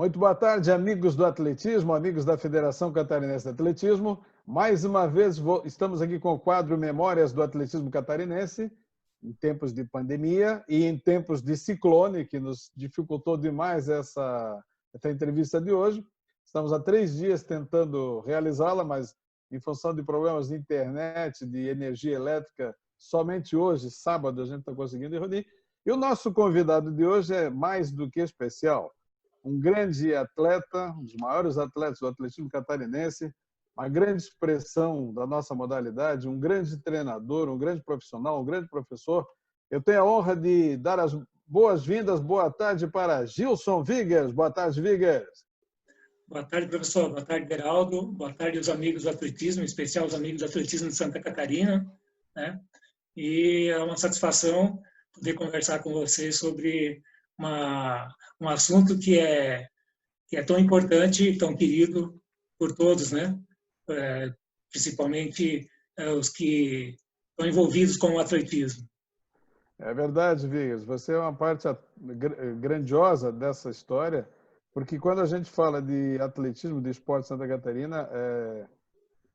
Muito boa tarde, amigos do atletismo, amigos da Federação Catarinense de Atletismo. Mais uma vez, estamos aqui com o quadro Memórias do Atletismo Catarinense, em tempos de pandemia e em tempos de ciclone, que nos dificultou demais essa entrevista de hoje. Estamos há 3 dias tentando realizá-la, mas em função de problemas de internet, de energia elétrica, somente hoje, sábado, a gente está conseguindo reunir. E o nosso convidado de hoje é mais do que especial. Um grande atleta, um dos maiores atletas do atletismo catarinense, uma grande expressão da nossa modalidade, um grande treinador, um grande profissional, um grande professor. Eu tenho a honra de dar as boas-vindas, boa tarde para Gilson Viggers. Boa tarde, Viggers. Boa tarde, professor. Boa tarde, Beraldo. Boa tarde aos amigos do atletismo, em especial os amigos do atletismo de Santa Catarina, né? E é uma satisfação poder conversar com vocês sobre um assunto que é tão importante e tão querido por todos, né? Principalmente os que estão envolvidos com o atletismo. É verdade, Viggers. Você é uma parte grandiosa dessa história, porque quando a gente fala de atletismo, de esporte Santa Catarina,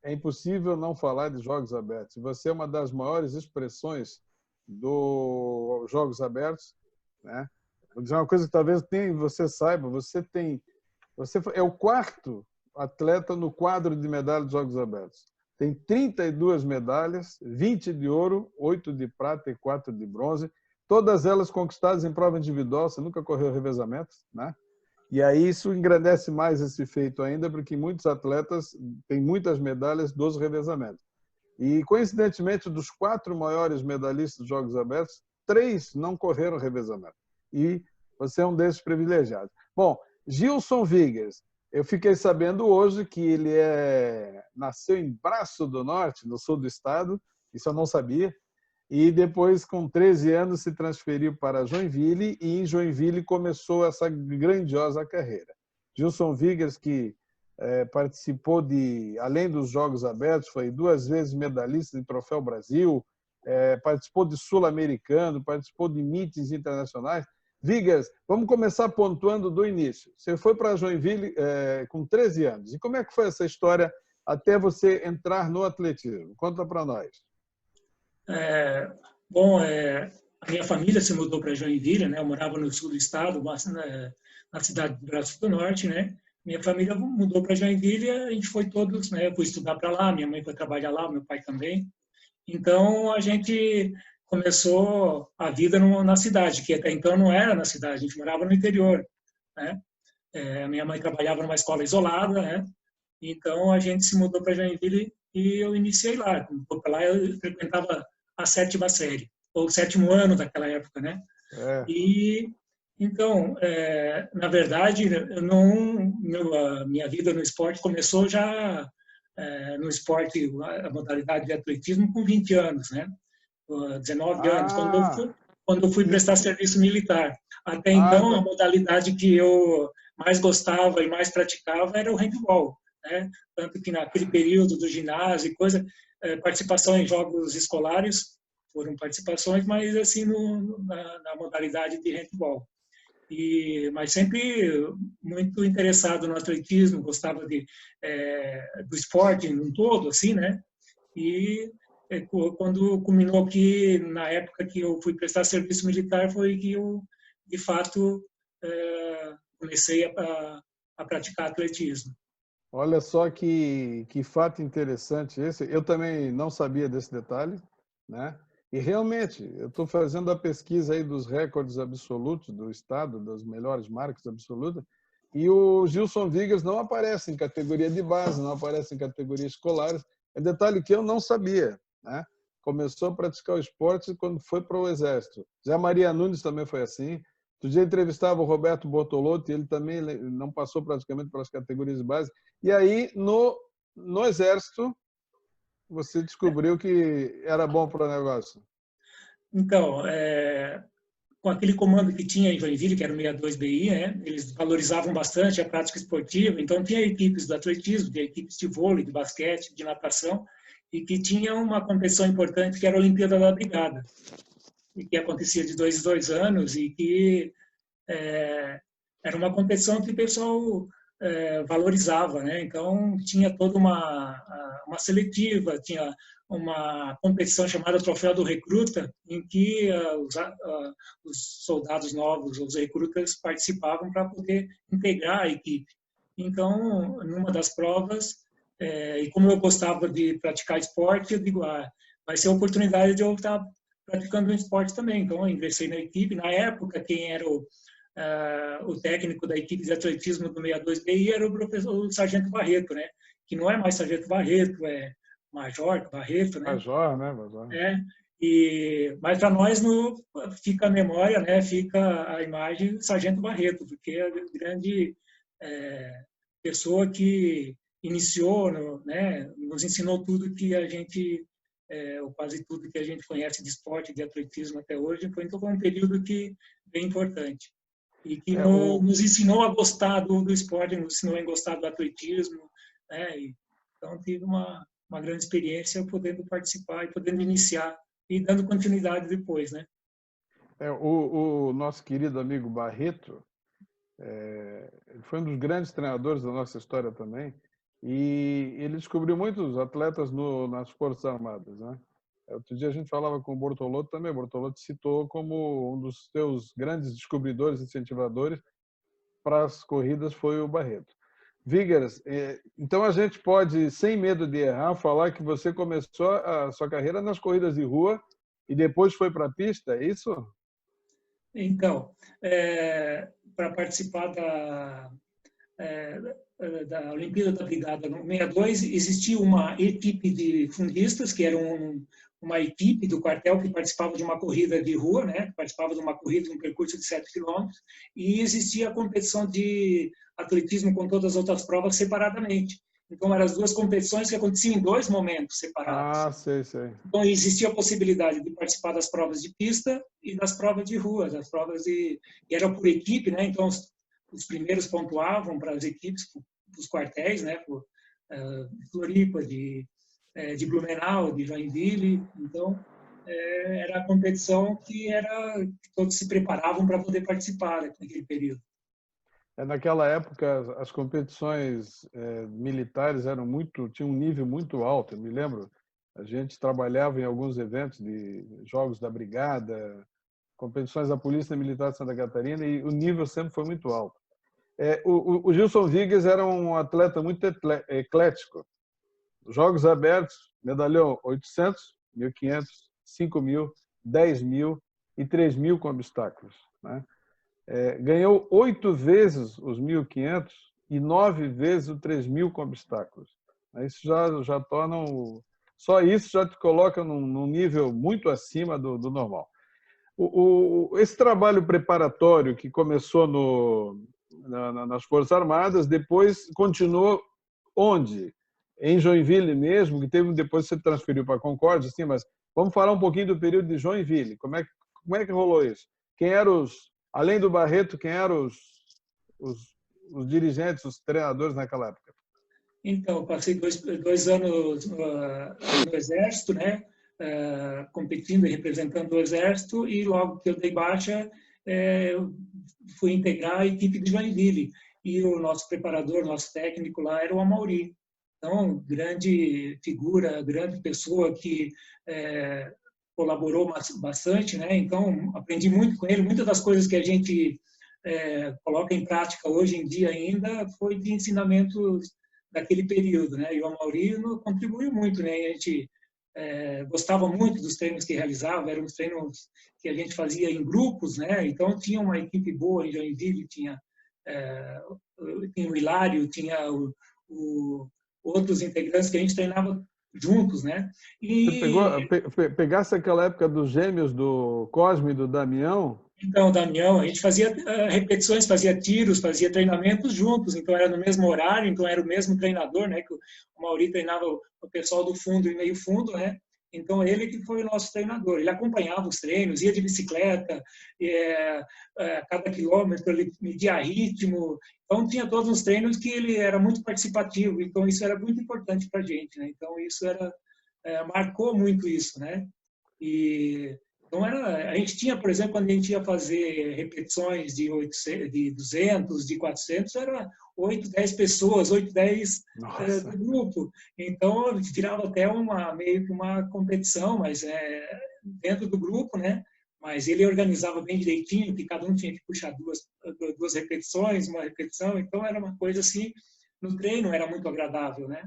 é impossível não falar de Jogos Abertos. Você é uma das maiores expressões dos Jogos Abertos, né? Vou dizer uma coisa que talvez você saiba, você é o 4º atleta no quadro de medalhas dos Jogos Abertos. Tem 32 medalhas, 20 de ouro, 8 de prata e 4 de bronze, todas elas conquistadas em prova individual, você nunca correu revezamentos, né? E aí isso engrandece mais esse feito ainda, porque muitos atletas têm muitas medalhas dos revezamentos. E, coincidentemente, dos 4 maiores medalhistas dos Jogos Abertos, 3 não correram revezamento. E você é um desses privilegiados. Bom, Gilson Viggers, eu fiquei sabendo hoje que ele nasceu em Braço do Norte, no sul do estado, isso eu não sabia, e depois, com 13 anos, se transferiu para Joinville e em Joinville começou essa grandiosa carreira. Gilson Viggers, que participou além dos Jogos Abertos, foi 2 vezes medalhista de Troféu Brasil, participou de Sul-Americano, participou de meetings internacionais. Viggers, vamos começar pontuando do início. Você foi para Joinville com 13 anos. E como é que foi essa história até você entrar no atletismo? Conta para nós. A minha família se mudou para Joinville, né? Eu morava no sul do estado, na cidade de Braço do Norte, né? Minha família mudou para Joinville e a gente foi todos, né? Eu fui estudar para lá, minha mãe foi trabalhar lá, meu pai também. Então, a gente começou a vida na cidade, que até então não era na cidade, a gente morava no interior, né? Minha mãe trabalhava numa escola isolada, né? Então, a gente se mudou para Joinville e eu iniciei lá. Lá eu frequentava a 7ª série, ou o 7º ano daquela época, né? E, então, na verdade, a minha vida no esporte começou já no esporte, a modalidade de atletismo, com 20 anos, né? 19 anos, quando eu fui prestar serviço militar. Até então, a modalidade que eu mais gostava e mais praticava era o handball, né? Tanto que naquele período do ginásio e coisa, participação em jogos escolares foram participações, mas assim na modalidade de handball. Mas sempre muito interessado no atletismo, gostava do esporte no todo, assim, né? E quando culminou aqui, na época que eu fui prestar serviço militar, foi que eu, de fato, comecei a praticar atletismo. Olha só que fato interessante esse. Eu também não sabia desse detalhe, né? E realmente, eu estou fazendo a pesquisa aí dos recordes absolutos do estado, das melhores marcas absolutas, e o Gilson Viggers não aparece em categoria de base, não aparece em categoria escolares. É detalhe que eu não sabia, né? Começou a praticar o esporte quando foi para o Exército. Zé Maria Nunes também foi assim. Outro dia entrevistava o Roberto Bortolotti, ele também não passou praticamente pelas categorias de base. E aí, no Exército, você descobriu que era bom para o negócio. Então, com aquele comando que tinha em Joinville, que era o 62BI, né? Eles valorizavam bastante a prática esportiva, então tinha equipes do atletismo, tinha equipes de vôlei, de basquete, de natação, e que tinha uma competição importante que era a Olimpíada da Brigada, e que acontecia de 2 em 2 anos, e que era uma competição que o pessoal valorizava, né? Então tinha toda uma seletiva, tinha uma competição chamada Troféu do Recruta, em que os soldados novos, os recrutas, participavam para poder integrar a equipe. Então, numa das provas, e como eu gostava de praticar esporte, eu digo, vai ser a oportunidade de eu estar praticando um esporte também. Então, eu ingressei na equipe. Na época, quem era o técnico da equipe de atletismo do 62BI era o Sargento Barreto, né? Que não é mais Sargento Barreto, é Major Barreto, né? Major, né? Major. Mas para nós fica a memória, né? Fica a imagem do Sargento Barreto, porque é a grande pessoa que iniciou, né? Nos ensinou tudo que a gente, ou quase tudo que a gente conhece de esporte, de atletismo até hoje. Então foi um período bem importante. E que nos ensinou a gostar do esporte, nos ensinou a gostar do atletismo, né? Então tive uma grande experiência podendo participar e podendo iniciar e dando continuidade depois, né? O nosso querido amigo Barreto, ele foi um dos grandes treinadores da nossa história também, e ele descobriu muitos atletas nas Forças Armadas, né? Outro dia a gente falava com o Bortolotto também. O Bortolotto citou como um dos seus grandes descobridores, incentivadores para as corridas foi o Barreto. Viggers, então a gente pode, sem medo de errar, falar que você começou a sua carreira nas corridas de rua e depois foi para a pista, é isso? Então, para participar da Olimpíada da Brigada no 62, existia uma equipe de fundistas, que era uma equipe do quartel que participava de uma corrida de rua, né? Participava de uma corrida, de um percurso de 7 quilômetros, e existia a competição de atletismo com todas as outras provas separadamente. Então, eram as duas competições que aconteciam em 2 momentos separados. Ah, sei. Então, existia a possibilidade de participar das provas de pista e das provas de rua, e era por equipe, né? Então, os primeiros pontuavam para as equipes, para os quartéis, né? De Floripa, de Blumenau, de Joinville. Então, era a competição que todos se preparavam para poder participar naquele período. Naquela época, as competições militares tinham um nível muito alto. Eu me lembro, a gente trabalhava em alguns eventos de jogos da Brigada, competições da Polícia Militar de Santa Catarina, e o nível sempre foi muito alto. O Gilson Viggers era um atleta muito eclético. Jogos abertos, medalhão 800, 1.500, 5.000, 10.000 e 3.000 com obstáculos, né? Ganhou 8 vezes os 1.500 e 9 vezes o 3.000 com obstáculos. Isso já torna só isso já te coloca num nível muito acima do normal. Esse trabalho preparatório que começou nas Forças Armadas, depois continuou onde? Em Joinville mesmo, que depois você transferiu para Concórdia, sim, mas vamos falar um pouquinho do período de Joinville. Como é que rolou isso? Além do Barreto, quem eram os dirigentes, os treinadores naquela época? Então, passei 2 anos no Exército, né? Competindo e representando o Exército, e logo que eu dei baixa, fui integrar a equipe de Joinville. E o nosso preparador, nosso técnico lá era o Amauri. Então, grande figura, grande pessoa que colaborou bastante, né? Então, aprendi muito com ele. Muitas das coisas que a gente coloca em prática hoje em dia ainda foi de ensinamentos daquele período, né? E o Amauri contribuiu muito, né? A gente gostava muito dos treinos que realizava, eram os treinos que a gente fazia em grupos, né? Então, tinha uma equipe boa em Joinville, tinha o Hilário, tinha outros integrantes que a gente treinava juntos, né? Você pegasse aquela época dos gêmeos do Cosme e do Damião? Então, Damião, a gente fazia repetições, fazia tiros, fazia treinamentos juntos, então era no mesmo horário, então era o mesmo treinador, né? Que o Mauri treinava o pessoal do fundo e meio fundo, né? Então, ele que foi o nosso treinador. Ele acompanhava os treinos, ia de bicicleta, cada quilômetro ele media ritmo. Então, tinha todos os treinos que ele era muito participativo. Então, isso era muito importante para a gente, né? Então, isso marcou muito isso, né? Então, a gente tinha, por exemplo, quando a gente ia fazer repetições de 800, de 200, de 400, era 8, 10 pessoas, 8, 10 do grupo. Então, virava até meio que uma competição, mas dentro do grupo, né? Mas ele organizava bem direitinho, que cada um tinha que puxar duas repetições, uma repetição. Então, era uma coisa assim, no treino era muito agradável, né?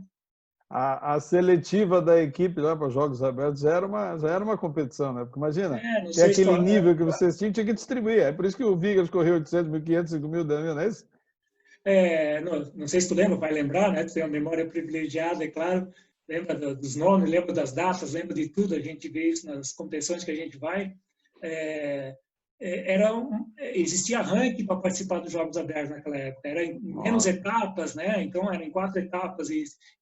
A seletiva da equipe lá para os Jogos Abertos já era uma competição, né? Porque imagina, Não tem sei se aquele nível que vocês tinham que distribuir. É por isso que o Vigas correu 800, 1.500, 5.000, 10.000, não é isso? Não sei se tu lembra, vai lembrar, né? Tu tem uma memória privilegiada, é claro. Lembra dos nomes, lembra das datas, lembra de tudo. A gente vê isso nas competições que a gente vai. Existia ranking para participar dos Jogos Abertos naquela época. Era em menos etapas, né? Então, era em 4 etapas.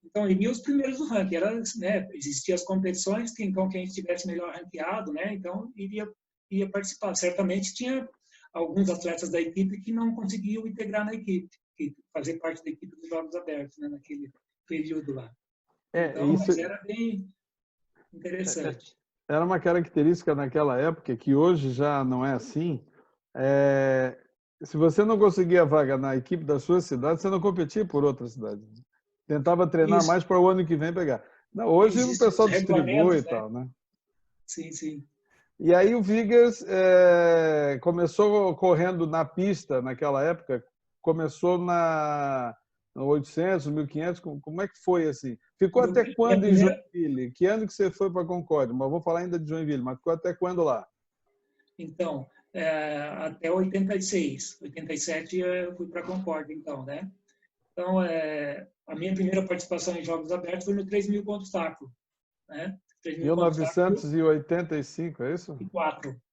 Então, iria os primeiros do ranking. Né? Existiam as competições, que então quem estivesse melhor ranqueado, né? Então, ia participar. Certamente tinha alguns atletas da equipe que não conseguiam integrar na equipe, que fazer parte da equipe dos Jogos Abertos, né? Naquele período lá. Então, mas era bem interessante. Era uma característica naquela época, que hoje já não é assim. Se você não conseguia vaga na equipe da sua cidade, você não competia por outra cidade. Tentava treinar mais para o ano que vem pegar. Não, hoje o pessoal distribui e tal, né? Sim, sim. E aí o Vigas começou correndo na pista naquela época, começou no 800, 1.500, como é que foi assim? Ficou até quando em Joinville? Que ano que você foi para Concórdia? Mas vou falar ainda de Joinville, mas ficou até quando lá? Então, até 86. 87 eu fui para Concórdia, então, né? Então, a minha primeira participação em Jogos Abertos foi no 3.000 contra obstáculo, né? 1985, é isso?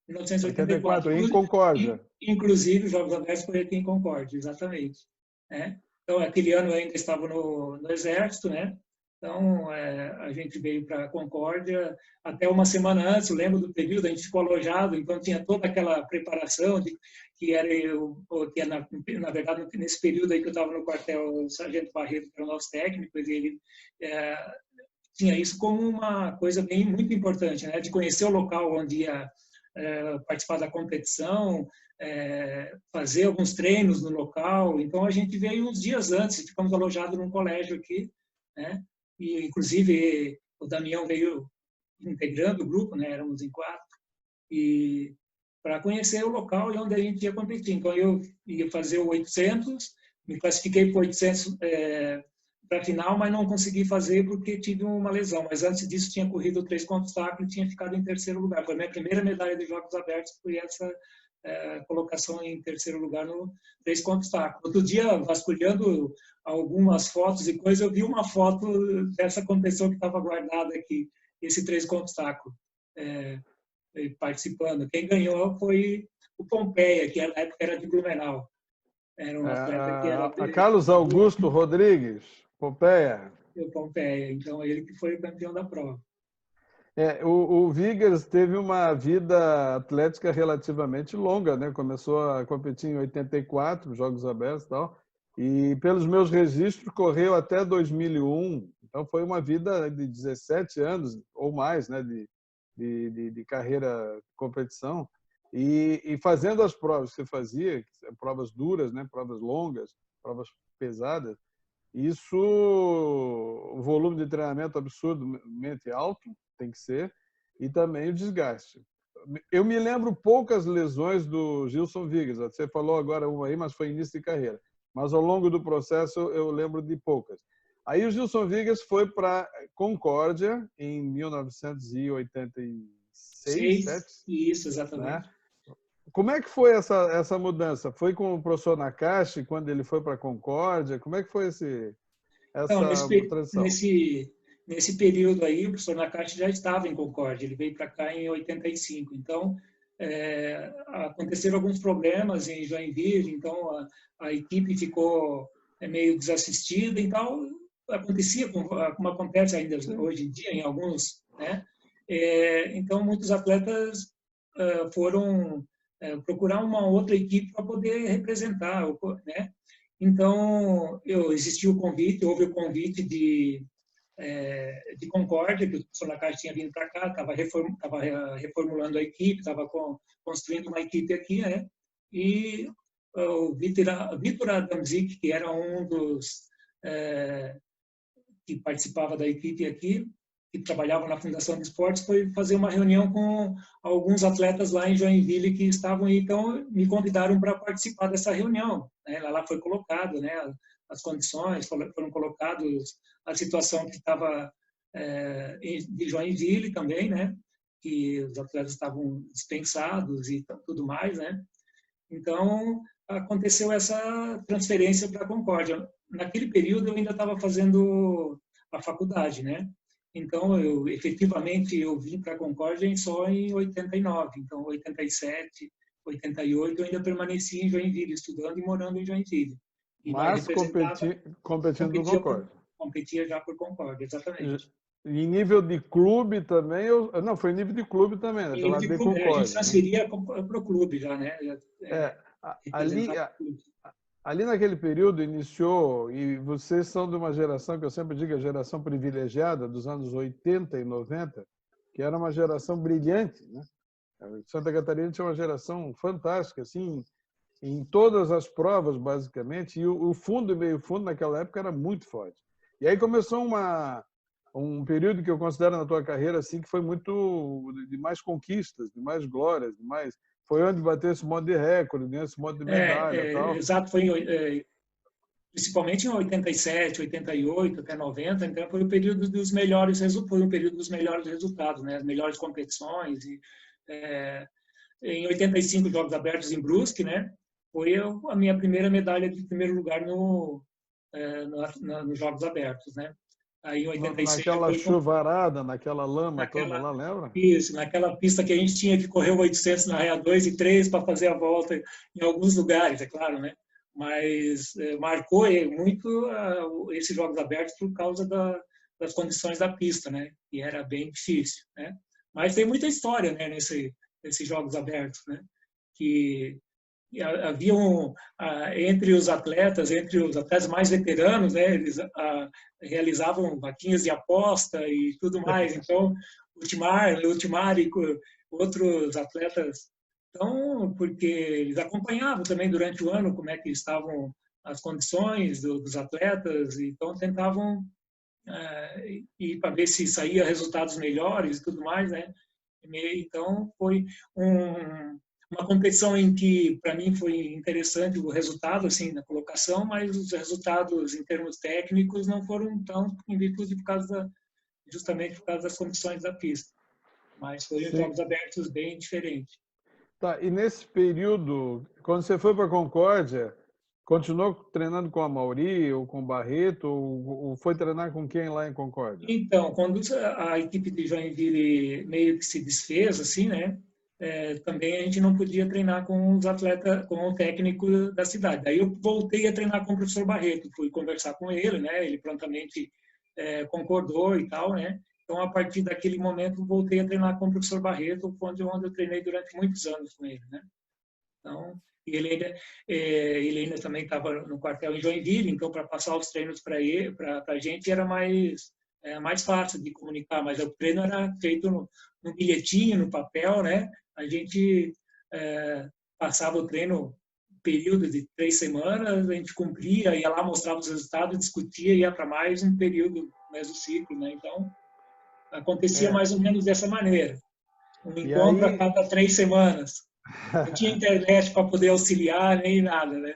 1984, em Concórdia. Inclusive, os Jogos Abertos foi aqui em Concórdia, exatamente. Né? Então, aquele ano eu ainda estava no Exército, né? Então, a gente veio para Concórdia até uma semana antes, eu lembro do período, a gente ficou alojado, então tinha toda aquela preparação, na verdade, nesse período aí que eu estava no quartel, o Sargento Barreto, que era o nosso técnico, ele tinha isso como uma coisa muito importante, né? De conhecer o local onde ia participar da competição, fazer alguns treinos no local. Então, a gente veio uns dias antes, ficamos alojados num colégio aqui, né? E, inclusive, o Damião veio integrando o grupo, né? Éramos em 4, e para conhecer o local e onde a gente ia competir. Então, eu ia fazer o 800, me classifiquei para 800 para a final, mas não consegui fazer porque tive uma lesão. Mas antes disso, tinha corrido 3 contra obstáculo e tinha ficado em terceiro lugar. Foi a minha primeira medalha de Jogos Abertos, foi essa colocação em terceiro lugar no 3 contra obstáculo. Outro dia, vasculhando algumas fotos e coisas, eu vi uma foto dessa competição que estava guardada aqui, esse 3 contra obstáculo, participando. Quem ganhou foi o Pompeia, que na época era de Blumenau. Era um atleta que era a Carlos Augusto Rodrigues, Pompeia. O Pompeia, então ele que foi o campeão da prova. O Vigas teve uma vida atlética relativamente longa, né? Começou a competir em 84, Jogos Abertos e tal, e pelos meus registros correu até 2001, então foi uma vida de 17 anos ou mais, né? De carreira de competição, e fazendo as provas que você fazia, provas duras, né? Provas longas, provas pesadas, isso, o volume de treinamento absurdamente alto, tem que ser, e também o desgaste. Eu me lembro poucas lesões do Gilson Vigas, você falou agora uma aí, mas foi início de carreira, mas ao longo do processo eu lembro de poucas. Aí o Gilson Vigas foi para Concórdia em 1986, 7, isso, exatamente. Né? Como é que foi essa mudança? Foi com o professor Nakashi, quando ele foi para Concórdia? Como é que foi essa transição? Nesse período aí, o professor Nakashi já estava em Concórdia, ele veio para cá em 85. Então, aconteceram alguns problemas em Joinville, então a equipe ficou meio desassistida, então acontecia como acontece ainda hoje em dia em alguns, né? Então, muitos atletas foram procurar uma outra equipe para poder representar, né? Então, houve o convite de Concórdia, que o professor Lacaze tinha vindo para cá, estava reformulando a equipe, estava construindo uma equipe aqui, né? E o Vitor Adamczyk, que era um dos que participava da equipe aqui, que trabalhava na Fundação de Esportes, foi fazer uma reunião com alguns atletas lá em Joinville que estavam aí, então me convidaram para participar dessa reunião, né? Lá foi colocado, né, as condições, foram colocados a situação que estava de Joinville também, né, que os atletas estavam dispensados e tudo mais, né. Então aconteceu essa transferência para Concórdia. Naquele período eu ainda estava fazendo a faculdade, né. Então eu efetivamente eu vim para Concórdia só em 89. Então 87, 88 eu ainda permaneci em Joinville estudando e morando em Joinville. Mas competindo no Concórdia. Competia já por Concórdia, exatamente. Em nível de clube também, não, foi em nível de clube também, né? Pela de clube, a gente transferia para o clube já, né? Ali naquele período iniciou, e vocês são de uma geração que eu sempre digo, a geração privilegiada dos anos 80 e 90, que era uma geração brilhante, né? Santa Catarina tinha uma geração fantástica, assim, em todas as provas, basicamente, e o fundo e meio fundo naquela época era muito forte. E aí começou um período que eu considero na tua carreira assim que foi muito de mais conquistas, de mais glórias, de mais foi onde bateu esse monte de recorde, né? Esse monte de medalha, tal. Exato, foi principalmente em 87, 88 até 90, então foi o período dos melhores resultados, né? As melhores competições e em 85 Jogos Abertos em Brusque, né? Foi a minha primeira medalha de primeiro lugar nos Jogos Abertos, né? Aí, em 86, naquela chuvarada, naquela lama toda lá, lembra? Isso, naquela pista que a gente tinha que correr o 800 na raia 2 e 3 para fazer a volta em alguns lugares, é claro, né? Mas marcou muito esses Jogos Abertos por causa das condições da pista, né? E era bem difícil, né? Mas tem muita história, né, nesses Jogos Abertos, né? Que haviam entre os atletas mais veteranos, né, eles realizavam vaquinhas de aposta e tudo mais. Então, o Timar e outros atletas, então, porque eles acompanhavam também durante o ano como é que estavam as condições dos atletas, então tentavam ir para ver se saía resultados melhores e tudo mais, né? Então, foi uma competição em que, para mim, foi interessante o resultado, assim, na colocação, mas os resultados em termos técnicos não foram tão em virtude justamente por causa das condições da pista. Mas foi um Jogos Abertos bem diferente. Tá, e nesse período, quando você foi para a Concórdia, continuou treinando com a Mauri ou com o Barreto, ou foi treinar com quem lá em Concórdia? Então, quando a equipe de Joinville meio que se desfez, assim, né? Também a gente não podia treinar com os atletas, com o técnico da cidade. Daí eu voltei a treinar com o professor Barreto, fui conversar com ele, né? Ele prontamente concordou e tal, né? Então, a partir daquele momento, voltei a treinar com o professor Barreto, onde eu treinei durante muitos anos com ele, né? Então, ele ainda também estava no quartel em Joinville, então para passar os treinos para a gente era mais fácil de comunicar, mas o treino era feito no bilhetinho, no papel, né? A gente passava o treino período de 3 semanas, a gente cumpria, ia lá, mostrava os resultados, discutia, ia para mais um período, mais o ciclo, né? Então, acontecia mais ou menos dessa maneira. Um encontro a cada 3 semanas. Não tinha internet para poder auxiliar, nem nada, né?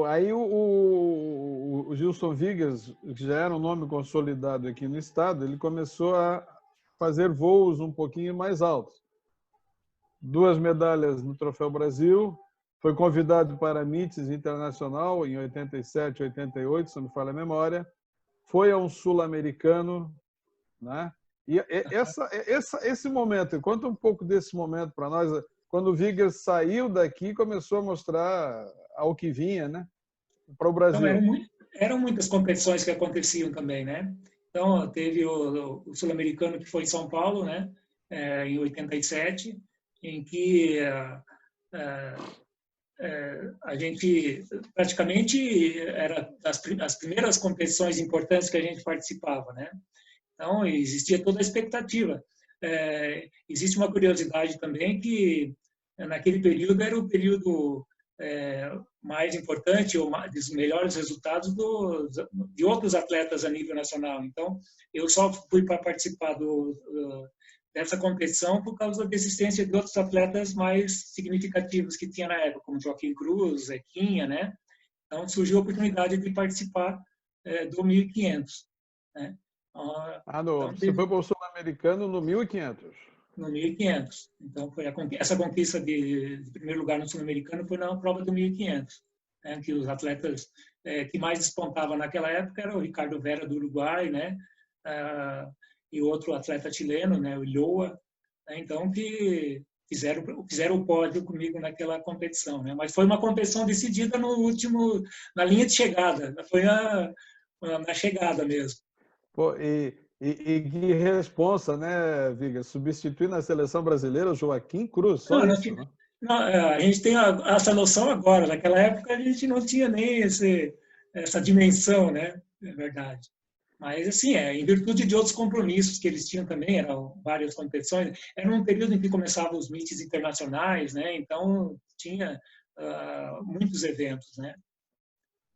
Aí o Gilson Vigas, que já era um nome consolidado aqui no estado, ele começou a fazer voos um pouquinho mais altos. 2 medalhas no Troféu Brasil, foi convidado para a MITES Internacional em 87, 88, se não me falha a memória, foi a um sul-americano, né? E esse momento, conta um pouco desse momento para nós, quando o Vigas saiu daqui e começou a mostrar ao que vinha, né, para o Brasil. Então, eram muitas competições que aconteciam também, né? Então, teve o sul-americano que foi em São Paulo, né, em 87, em que a gente praticamente era as primeiras competições importantes que a gente participava, né? Então, existia toda a expectativa. Existe uma curiosidade também que, naquele período, era o período mais importante, ou dos melhores resultados de outros atletas a nível nacional. Então, eu só fui para participar dessa competição por causa da existência de outros atletas mais significativos que tinha na época, como Joaquim Cruz, Zequinha, né? Então, surgiu a oportunidade de participar do 1500, né? Então, Você foi para o Sul-Americano no 1500. No 1500. Então, essa conquista de primeiro lugar no Sul-Americano foi na prova do 1500, né? Que os atletas que mais despontavam naquela época era o Ricardo Vera, do Uruguai, né? E outro atleta chileno, né? O Illoa, né? Então, que fizeram o pódio comigo naquela competição, né? Mas foi uma competição decidida na linha de chegada, foi na chegada mesmo. Pô, e que responsa, né, Viga? Substituir na seleção brasileira o Joaquim Cruz, só Não, isso, né? não, a gente tem essa noção agora. Naquela época a gente não tinha nem essa dimensão, né? É verdade. Mas, assim, em virtude de outros compromissos que eles tinham também, eram várias competições, era um período em que começavam os meets internacionais, né? Então, tinha muitos eventos, né?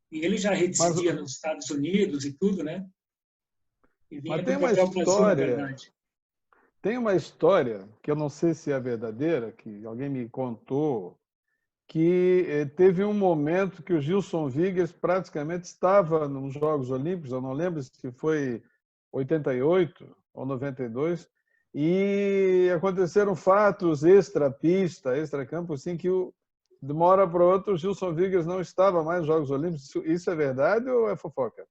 E ele já Mas, residia nos Estados Unidos e tudo, né? E mas vinha para o Brasil, na verdade. tem uma história que eu não sei se é verdadeira, que alguém me contou, que teve um momento que o Gilson Vigas praticamente estava nos Jogos Olímpicos, eu não lembro se foi 88 ou 92, e aconteceram fatos extra-pista, extra-campo, assim, que de uma hora para outra o Gilson Vigas não estava mais nos Jogos Olímpicos. Isso é verdade ou é fofoca?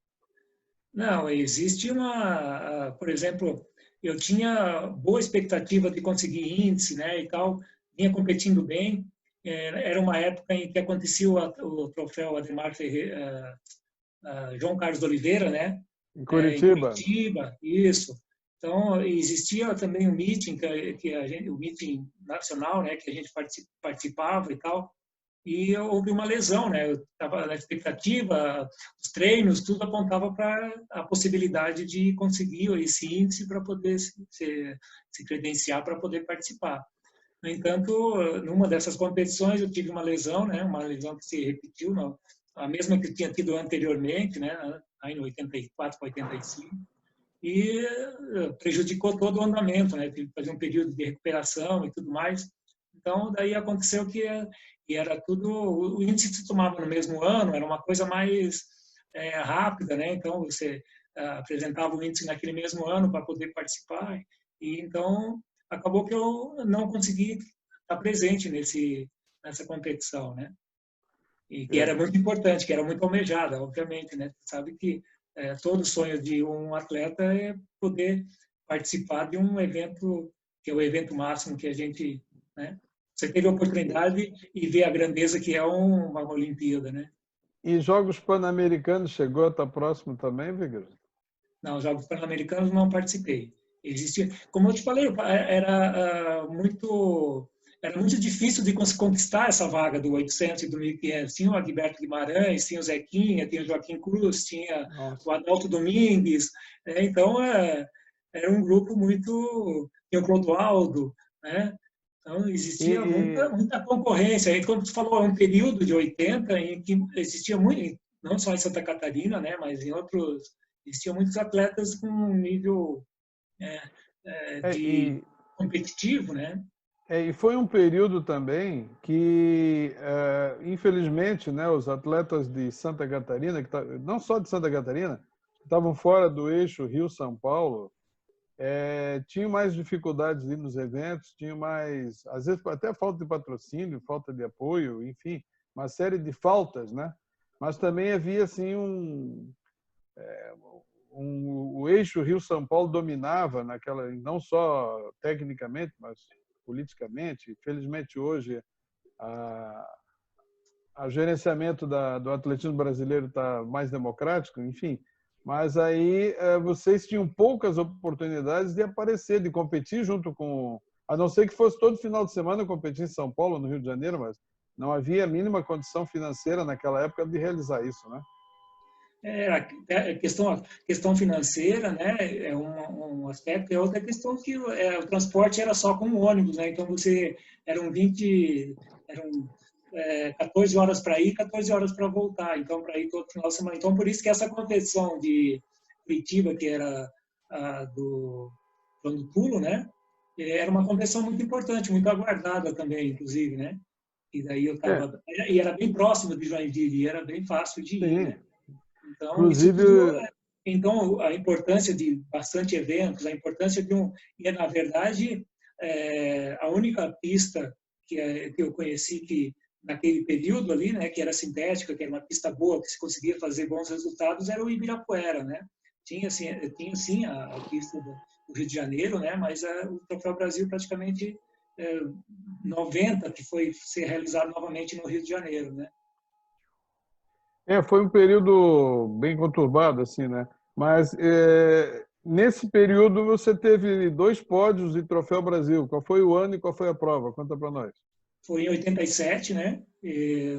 Não, existe por exemplo, eu tinha boa expectativa de conseguir índice, né, e tal, vinha competindo bem. Era uma época em que acontecia o troféu Ademar Ferreira, João Carlos de Oliveira, né, Em em Curitiba? Curitiba, isso. Então, existia também um meeting, o meeting nacional, né, que a gente participava e tal, e houve uma lesão, né? Eu estava na expectativa, os treinos, tudo apontava para a possibilidade de conseguir esse índice para poder se credenciar para poder participar. No entanto, numa dessas competições eu tive uma lesão, né? Uma lesão que se repetiu, a mesma que eu tinha tido anteriormente, né? Aí no 84 para 85, e prejudicou todo o andamento, né? Tive que fazer um período de recuperação e tudo mais. Então, daí aconteceu que era tudo, o índice se tomava no mesmo ano, era uma coisa mais rápida, né? Então, você apresentava o índice naquele mesmo ano para poder participar, e então acabou que eu não consegui estar presente nessa competição, né? E que era muito importante, que era muito almejada, obviamente, né? Sabe que todo sonho de um atleta é poder participar de um evento que é o evento máximo que a gente, né? Você teve a oportunidade e ver a grandeza que é uma Olimpíada, né? E Jogos Pan-Americanos chegou a estar próximo também, Vigas? Não, os Jogos Pan-Americanos não participei. Existia, como eu te falei, era muito difícil de conquistar essa vaga do 800 e do 1500. Tinha o Agberto Guimarães, tinha o Zequinha, tinha o Joaquim Cruz, tinha o Adalto Domingues. Então, era um grupo muito... Tinha o Clodoaldo, né? Então, existia muita concorrência. E, como tu falou, é um período de 80 em que existia muito, não só em Santa Catarina, né, mas em outros, existiam muitos atletas com um nível de competitivo, né? E foi um período também que, infelizmente, né, os atletas de Santa Catarina, não só de Santa Catarina, que estavam fora do eixo Rio-São Paulo, tinham mais dificuldades de ir nos eventos, tinham mais, às vezes, até falta de patrocínio, falta de apoio, enfim, uma série de faltas, né? Mas também havia, assim, o eixo Rio-São Paulo dominava naquela, não só tecnicamente, mas politicamente. Felizmente, hoje, o gerenciamento do atletismo brasileiro está mais democrático, enfim. Mas aí vocês tinham poucas oportunidades de aparecer, de competir junto com... A não ser que fosse todo final de semana competir em São Paulo, no Rio de Janeiro, mas Não havia a mínima condição financeira naquela época de realizar isso, né? A questão financeira, né, é um aspecto, e a outra questão que o transporte era só com ônibus, né, então eram 14 horas para ir, 14 horas para voltar, então para ir todo final de semana. Então por isso que essa competição de Curitiba, que era do pulo, né, era uma competição muito importante, muito aguardada também, inclusive, né, e daí e era bem próximo de Joinville, e era bem fácil de ir, Sim. né. Então, isso tudo, Inclusive, então a importância de bastante eventos, a importância de e na verdade, a única pista que eu conheci que naquele período ali, né, que era sintética, que era uma pista boa, que se conseguia fazer bons resultados, era o Ibirapuera, né? Tinha sim a pista do Rio de Janeiro, né, mas o Troféu Brasil praticamente 90 que foi ser realizado novamente no Rio de Janeiro, né? foi um período bem conturbado, assim, né? Mas nesse período você teve 2 pódios de Troféu Brasil. Qual foi o ano e qual foi a prova? Conta para nós. Foi em 87, né?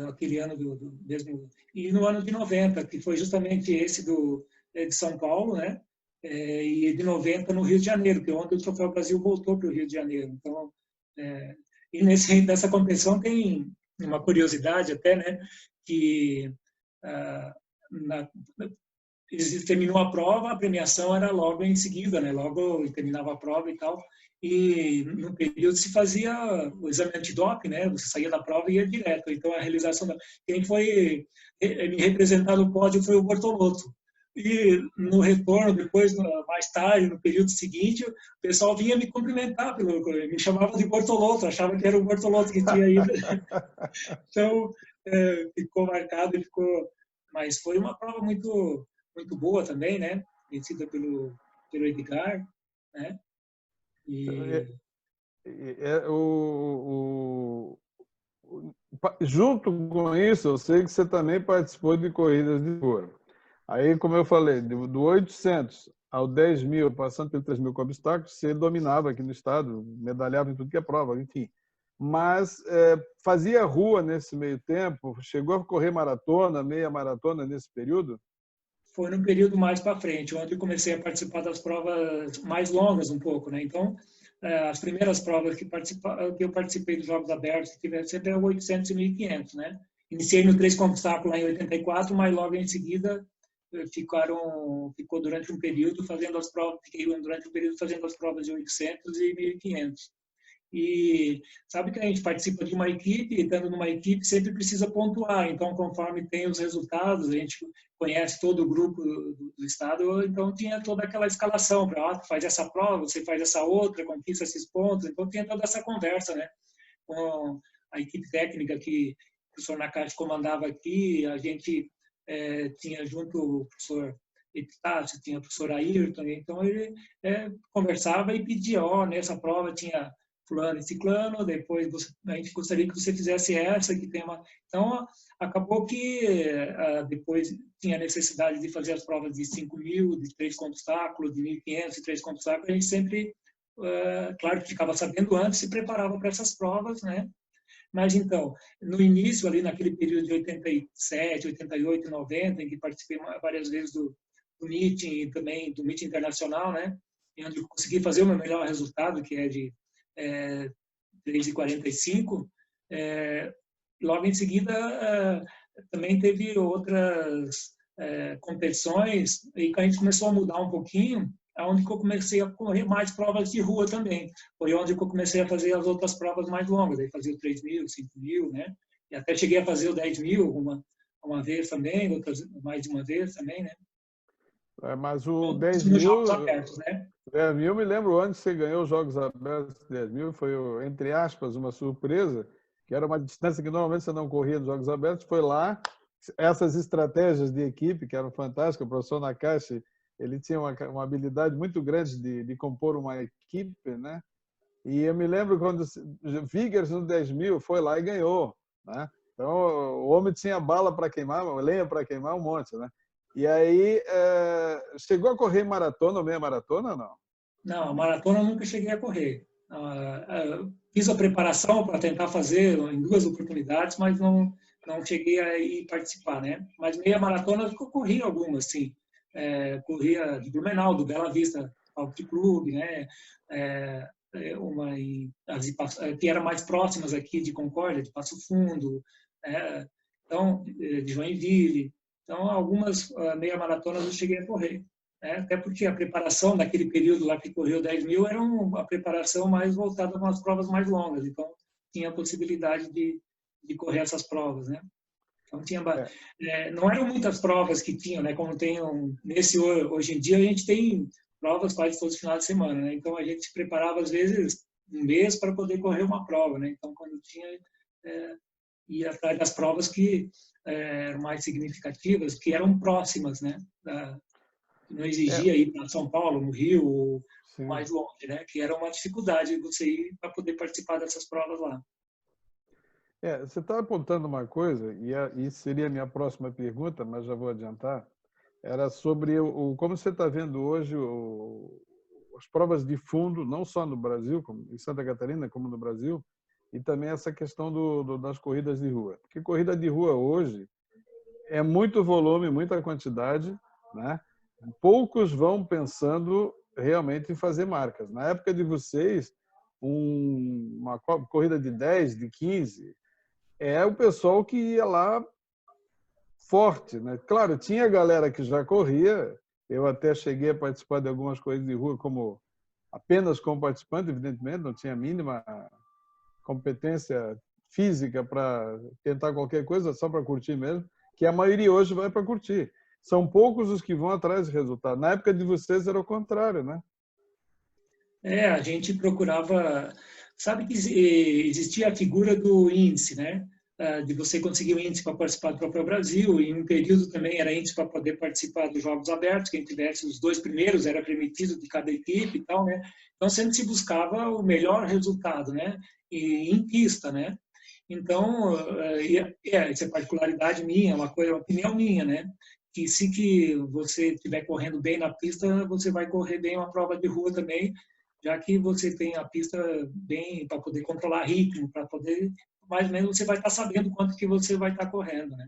Aquele ano do mesmo. E no ano de 90, que foi justamente esse de São Paulo, né? E de 90 no Rio de Janeiro, que é onde o Troféu Brasil voltou para o Rio de Janeiro. Então, e nessa competição tem uma curiosidade até, né? Que ah, na, terminou a prova, a premiação era logo em seguida, né? Logo terminava a prova e tal. E no período se fazia o exame antidoping, né? Você saía da prova e ia direto. Então a realização quem foi me representar no pódio foi o Bortolotto. E no retorno, depois, mais tarde, no período seguinte, o pessoal vinha me cumprimentar, me chamava de Bortolotto, achava que era o Bortolotto que tinha ido. Então, ficou marcado, mas foi uma prova muito boa também, né? Vencida pelo Edgar, né? E Junto com isso, eu sei que você também participou de corridas de rua. Aí, como eu falei, do 800 ao 10.000, passando pelo 3.000 com obstáculos, você dominava aqui no estado, medalhava em tudo que é prova, enfim. Mas fazia rua nesse meio tempo? Chegou a correr maratona, meia maratona nesse período? foi num período mais para frente, onde eu comecei a participar das provas mais longas um pouco, né? Então, as primeiras provas que eu participei dos Jogos Abertos, que tive sempre é 800 e 1.500, né? Iniciei no 3 com obstáculo lá em 84, mas logo em seguida ficou durante um período fazendo as provas, fiquei durante um período fazendo as provas de 800 e 1.500. E sabe que a gente participa de uma equipe, e estando numa equipe sempre precisa pontuar. Então, conforme tem os resultados, a gente conhece todo o grupo do estado, então tinha toda aquela escalação para faz essa prova, você faz essa outra, conquista esses pontos. Então, tinha toda essa conversa, né, com a equipe técnica que o professor Nakashi comandava aqui. A gente tinha junto o professor Epitácio, tinha o professor Ayrton, então ele conversava e pedia, nessa prova tinha fulano e ciclano, depois a gente gostaria que você fizesse essa, que tem uma... Então, acabou que depois tinha necessidade de fazer as provas de 5.000, de 3 com obstáculo, de 1.500 e 3 com obstáculo, a gente sempre, claro que ficava sabendo antes, se preparava para essas provas, né? Mas, então, no início, ali naquele período de 87, 88, 90, em que participei várias vezes do meeting e também do meeting internacional, né? Onde eu consegui fazer o meu melhor resultado, que é de 3:45, logo em seguida também teve outras competições e que a gente começou a mudar um pouquinho, onde eu comecei a correr mais provas de rua também. Foi onde eu comecei a fazer as outras provas mais longas, aí fazia o 3.000, 5.000, né? E até cheguei a fazer o 10.000 uma vez também, mais de uma vez também, né? Mas o Nos Jogos Abertos, né? 10.000, me lembro onde você ganhou os Jogos Abertos 10.000, foi, entre aspas, uma surpresa, que era uma distância que normalmente você não corria nos Jogos Abertos, foi lá. Essas estratégias de equipe, que eram fantásticas, o professor Nakashi, ele tinha uma habilidade muito grande de compor uma equipe, né? E eu me lembro quando o Vickers no 10.000 foi lá e ganhou, né? Então, o homem tinha bala para queimar, lenha para queimar, um monte, né? E aí, chegou a correr maratona ou meia maratona ou não? Não, maratona eu nunca cheguei a correr. fiz a preparação para tentar fazer em 2 oportunidades, mas não cheguei a ir participar, né? Mas meia maratona eu corri algumas, sim. Corria de Blumenau, do Bela Vista Country Club, né? Que era mais próximas aqui de Concórdia, de Passo Fundo, então de Joinville. Então algumas meia maratonas eu cheguei a correr. Até porque a preparação daquele período lá que correu 10 mil era uma preparação mais voltada para umas provas mais longas, então tinha a possibilidade de correr essas provas, né? Então tinha, não eram muitas provas que tinham, né? Como tem hoje em dia a gente tem provas quase todos os finais de semana, né? Então a gente se preparava às vezes um mês para poder correr uma prova, né? Então quando tinha ia atrás das provas que eram mais significativas, que eram próximas, né? Não exigia ir para São Paulo, no Rio, ou mais longe, né? Que era uma dificuldade você ir para poder participar dessas provas lá. Você está apontando uma coisa, e seria a minha próxima pergunta, mas já vou adiantar, era sobre como você está vendo hoje as provas de fundo, não só no Brasil, como em Santa Catarina, como no Brasil, e também essa questão das corridas de rua. Porque corrida de rua hoje é muito volume, muita quantidade, né? Poucos vão pensando realmente em fazer marcas. Na época de vocês, uma corrida de 10, de 15, o pessoal que ia lá forte, né? Claro, tinha galera que já corria, eu até cheguei a participar de algumas corridas de rua apenas como participante, evidentemente, não tinha a mínima competência física para tentar qualquer coisa, só para curtir mesmo, que a maioria hoje vai para curtir. São poucos os que vão atrás de resultado. Na época de vocês era o contrário, né? A gente procurava... Sabe que existia a figura do índice, né? De você conseguir o índice para participar do próprio Brasil, e em um período também era índice para poder participar dos Jogos Abertos, quem tivesse os 2 primeiros era permitido de cada equipe e tal, né? Então sempre se buscava o melhor resultado, né? E em pista, né? Então, essa é particularidade minha, uma opinião minha, né? Que se que você estiver correndo bem na pista, você vai correr bem uma prova de rua também, já que você tem a pista bem para poder controlar ritmo, para poder, mais ou menos, você vai estar sabendo quanto que você vai estar correndo, né?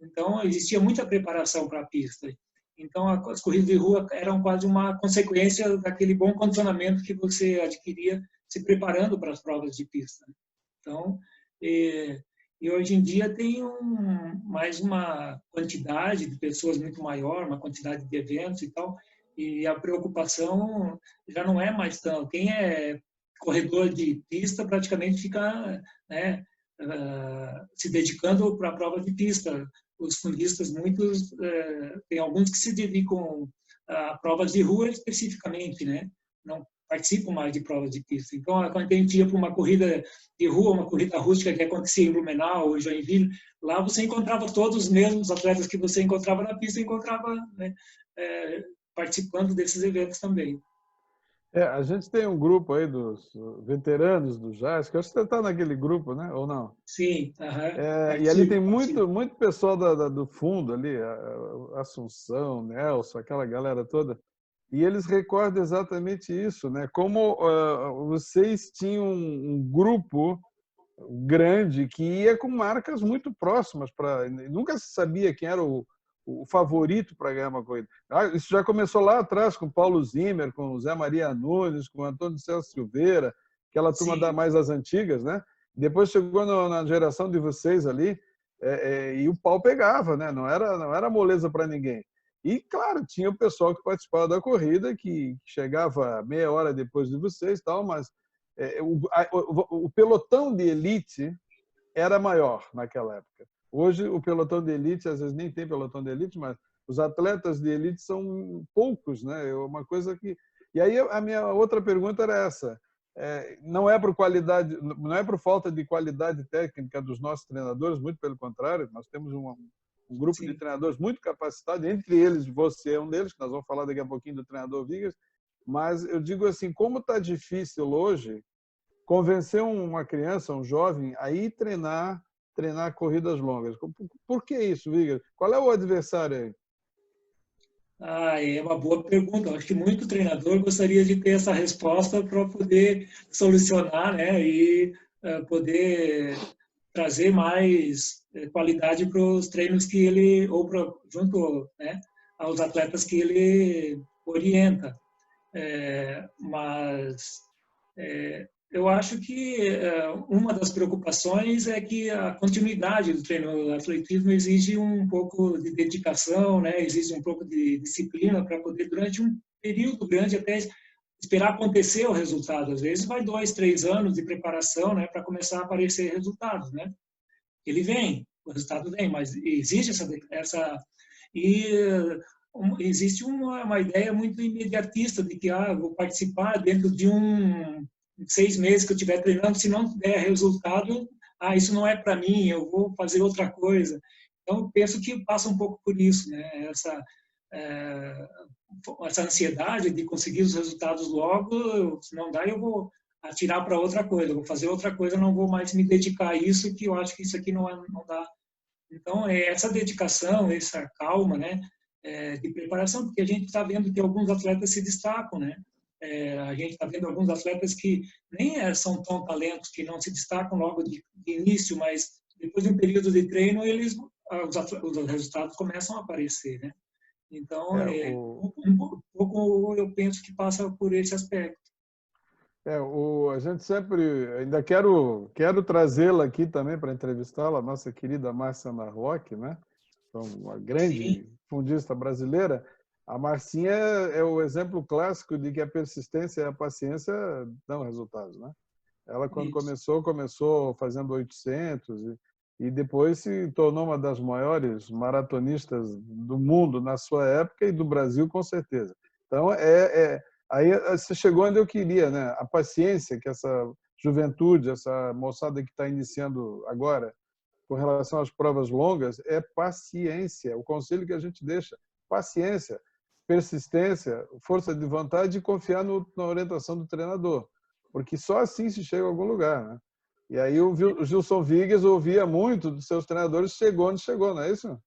Então, existia muita preparação para a pista. Então, as corridas de rua eram quase uma consequência daquele bom condicionamento que você adquiria se preparando para as provas de pista. Então, e hoje em dia tem mais uma quantidade de pessoas muito maior, uma quantidade de eventos e tal, e a preocupação já não é mais tão. Quem é corredor de pista praticamente fica, né, se dedicando para a prova de pista. Os fundistas, muitos, tem alguns que se dedicam a provas de rua especificamente, né? Não participam mais de provas de pista. Então, quando a gente ia para uma corrida de rua, uma corrida rústica que acontecia em Blumenau ou em Joinville, lá você encontrava todos os mesmos atletas que você encontrava na pista, encontrava, né, participando desses eventos também. A gente tem um grupo aí dos veteranos do JAS, que eu acho que você está naquele grupo, né? Ou não? Sim, E ali tem participo. muito pessoal do fundo ali, Assunção, Nelson, aquela galera toda. E eles recordam exatamente isso, né? Como vocês tinham um grupo grande que ia com marcas muito próximas para nunca se sabia quem era o favorito para ganhar uma corrida. Isso já começou lá atrás com Paulo Zimmer, com o Zé Maria Nunes, com o Antônio Celso Silveira, aquela turma mais das antigas, né? Depois chegou na geração de vocês ali e o pau pegava, né? Não era moleza para ninguém. E, claro, tinha o pessoal que participava da corrida, que chegava meia hora depois de vocês, tal, mas o pelotão de elite era maior naquela época. Hoje, o pelotão de elite, às vezes nem tem pelotão de elite, mas os atletas de elite são poucos, né? Uma coisa que... E aí a minha outra pergunta era essa. Não é por qualidade, não é por falta de qualidade técnica dos nossos treinadores, muito pelo contrário, nós temos um grupo de treinadores muito capacitados, entre eles você é um deles, que nós vamos falar daqui a pouquinho do treinador Vigas, mas eu digo assim, como está difícil hoje convencer uma criança, um jovem, a ir treinar corridas longas. Por que isso, Vigas? Qual é o adversário aí? É uma boa pergunta. Eu acho que muito treinador gostaria de ter essa resposta para poder solucionar, né, e poder trazer mais qualidade para os treinos que ele, ou junto, né, aos atletas que ele orienta. Mas eu acho que uma das preocupações é que a continuidade do treino do atletismo exige um pouco de dedicação, né? Exige um pouco de disciplina para poder, durante um período grande, até esperar acontecer o resultado. Às vezes vai 2, 3 anos de preparação, né, para começar a aparecer resultados, né? Ele vem, o resultado vem, mas existe essa e existe uma ideia muito imediatista de que vou participar dentro de 6 meses que eu estiver treinando, se não der resultado, isso não é para mim, eu vou fazer outra coisa. Então, eu penso que passa um pouco por isso, né? É, essa ansiedade de conseguir os resultados logo, se não dá, eu vou atirar para outra coisa, vou fazer outra coisa, não vou mais me dedicar a isso, que eu acho que isso aqui não dá. Então, essa dedicação, essa calma, né, de preparação, porque a gente está vendo que alguns atletas se destacam, né? A gente está vendo alguns atletas que nem são tão talentos, que não se destacam logo de início, mas depois de um período de treino, os resultados começam a aparecer, né? Então, um pouco eu penso que passa por esse aspecto. A gente sempre, ainda quero trazê-la aqui também para entrevistá-la, a nossa querida Márcia Narlock, né? Então, uma Sim, grande fundista brasileira. A Marcinha é o exemplo clássico de que a persistência e a paciência dão resultados, né? Ela, quando isso. começou fazendo 800 e depois se tornou uma das maiores maratonistas do mundo na sua época e do Brasil, com certeza. Então, aí você chegou onde eu queria, né? A paciência que essa juventude, essa moçada que está iniciando agora, com relação às provas longas, é paciência. O conselho que a gente deixa, paciência, persistência, força de vontade e confiar na orientação do treinador, porque só assim se chega a algum lugar, né? E aí o Gilson Vigues ouvia muito dos seus treinadores, chegou onde chegou, não é isso?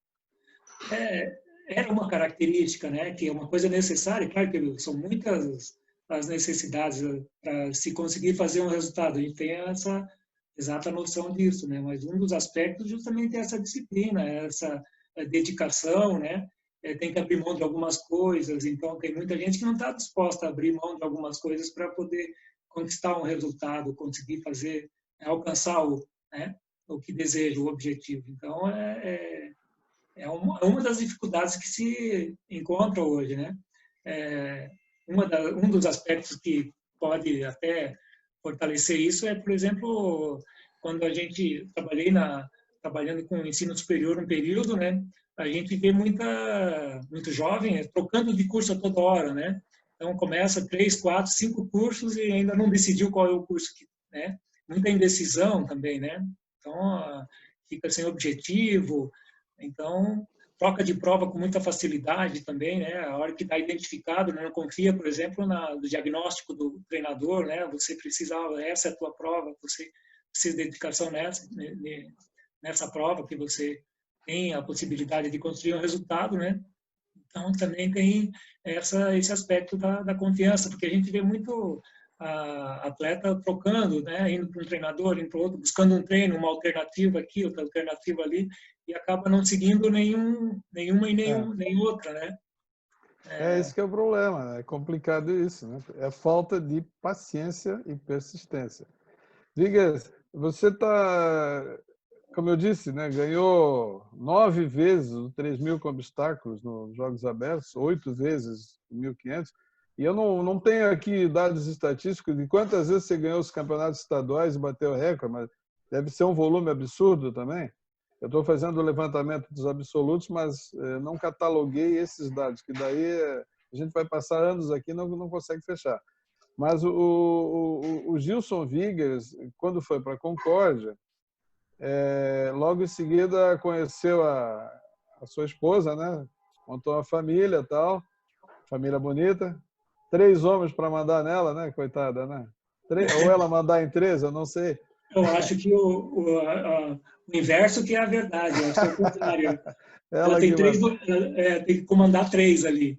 Era uma característica, né, que é uma coisa necessária, claro que são muitas as necessidades para se conseguir fazer um resultado, a gente tem essa exata noção disso, né, mas um dos aspectos justamente é essa disciplina, essa dedicação, né, tem que abrir mão de algumas coisas, então tem muita gente que não está disposta a abrir mão de algumas coisas para poder conquistar um resultado, conseguir fazer, alcançar né, o que deseja, o objetivo. Então, é uma das dificuldades que se encontra hoje, né? Um dos aspectos que pode até fortalecer isso é, por exemplo, quando a gente trabalhando com o ensino superior um período, né? A gente vê muito jovem trocando de curso a toda hora, né? Então começa 3, 4, 5 cursos e ainda não decidiu qual é o curso que, né? Muita indecisão também, né? Então fica sem objetivo. Então, troca de prova com muita facilidade também, né? A hora que está identificado, né? Não confia, por exemplo, no diagnóstico do treinador, né? Você precisava, essa é a tua prova, você precisa de dedicação nessa prova, que você tem a possibilidade de construir um resultado, né? Então, também tem esse aspecto da confiança, porque a gente vê muito atleta trocando, né? Indo para um treinador, indo para outro, buscando um treino, uma alternativa aqui, outra alternativa ali, e acaba não seguindo nenhuma e É. nem outra, né? Esse que é o problema, né? É complicado isso, né? É falta de paciência e persistência. Diga, você está, como eu disse, né? Ganhou 9 vezes o 3.000 com obstáculos nos Jogos Abertos, 8 vezes o 1.500. E eu não tenho aqui dados estatísticos de quantas vezes você ganhou os campeonatos estaduais e bateu recorde, mas deve ser um volume absurdo também. Eu estou fazendo o levantamento dos absolutos, mas não cataloguei esses dados, que daí a gente vai passar anos aqui e não consegue fechar. Mas o Gilson Vigues, quando foi para a Concórdia, logo em seguida conheceu a sua esposa, né? Montou uma família, tal, família bonita. 3 homens para mandar nela, né? Coitada, né? Ou ela mandar em 3, eu não sei. Eu acho que o o inverso que é a verdade, eu acho que é o contrário. Ela Ela tem que três, manda. tem que comandar três ali.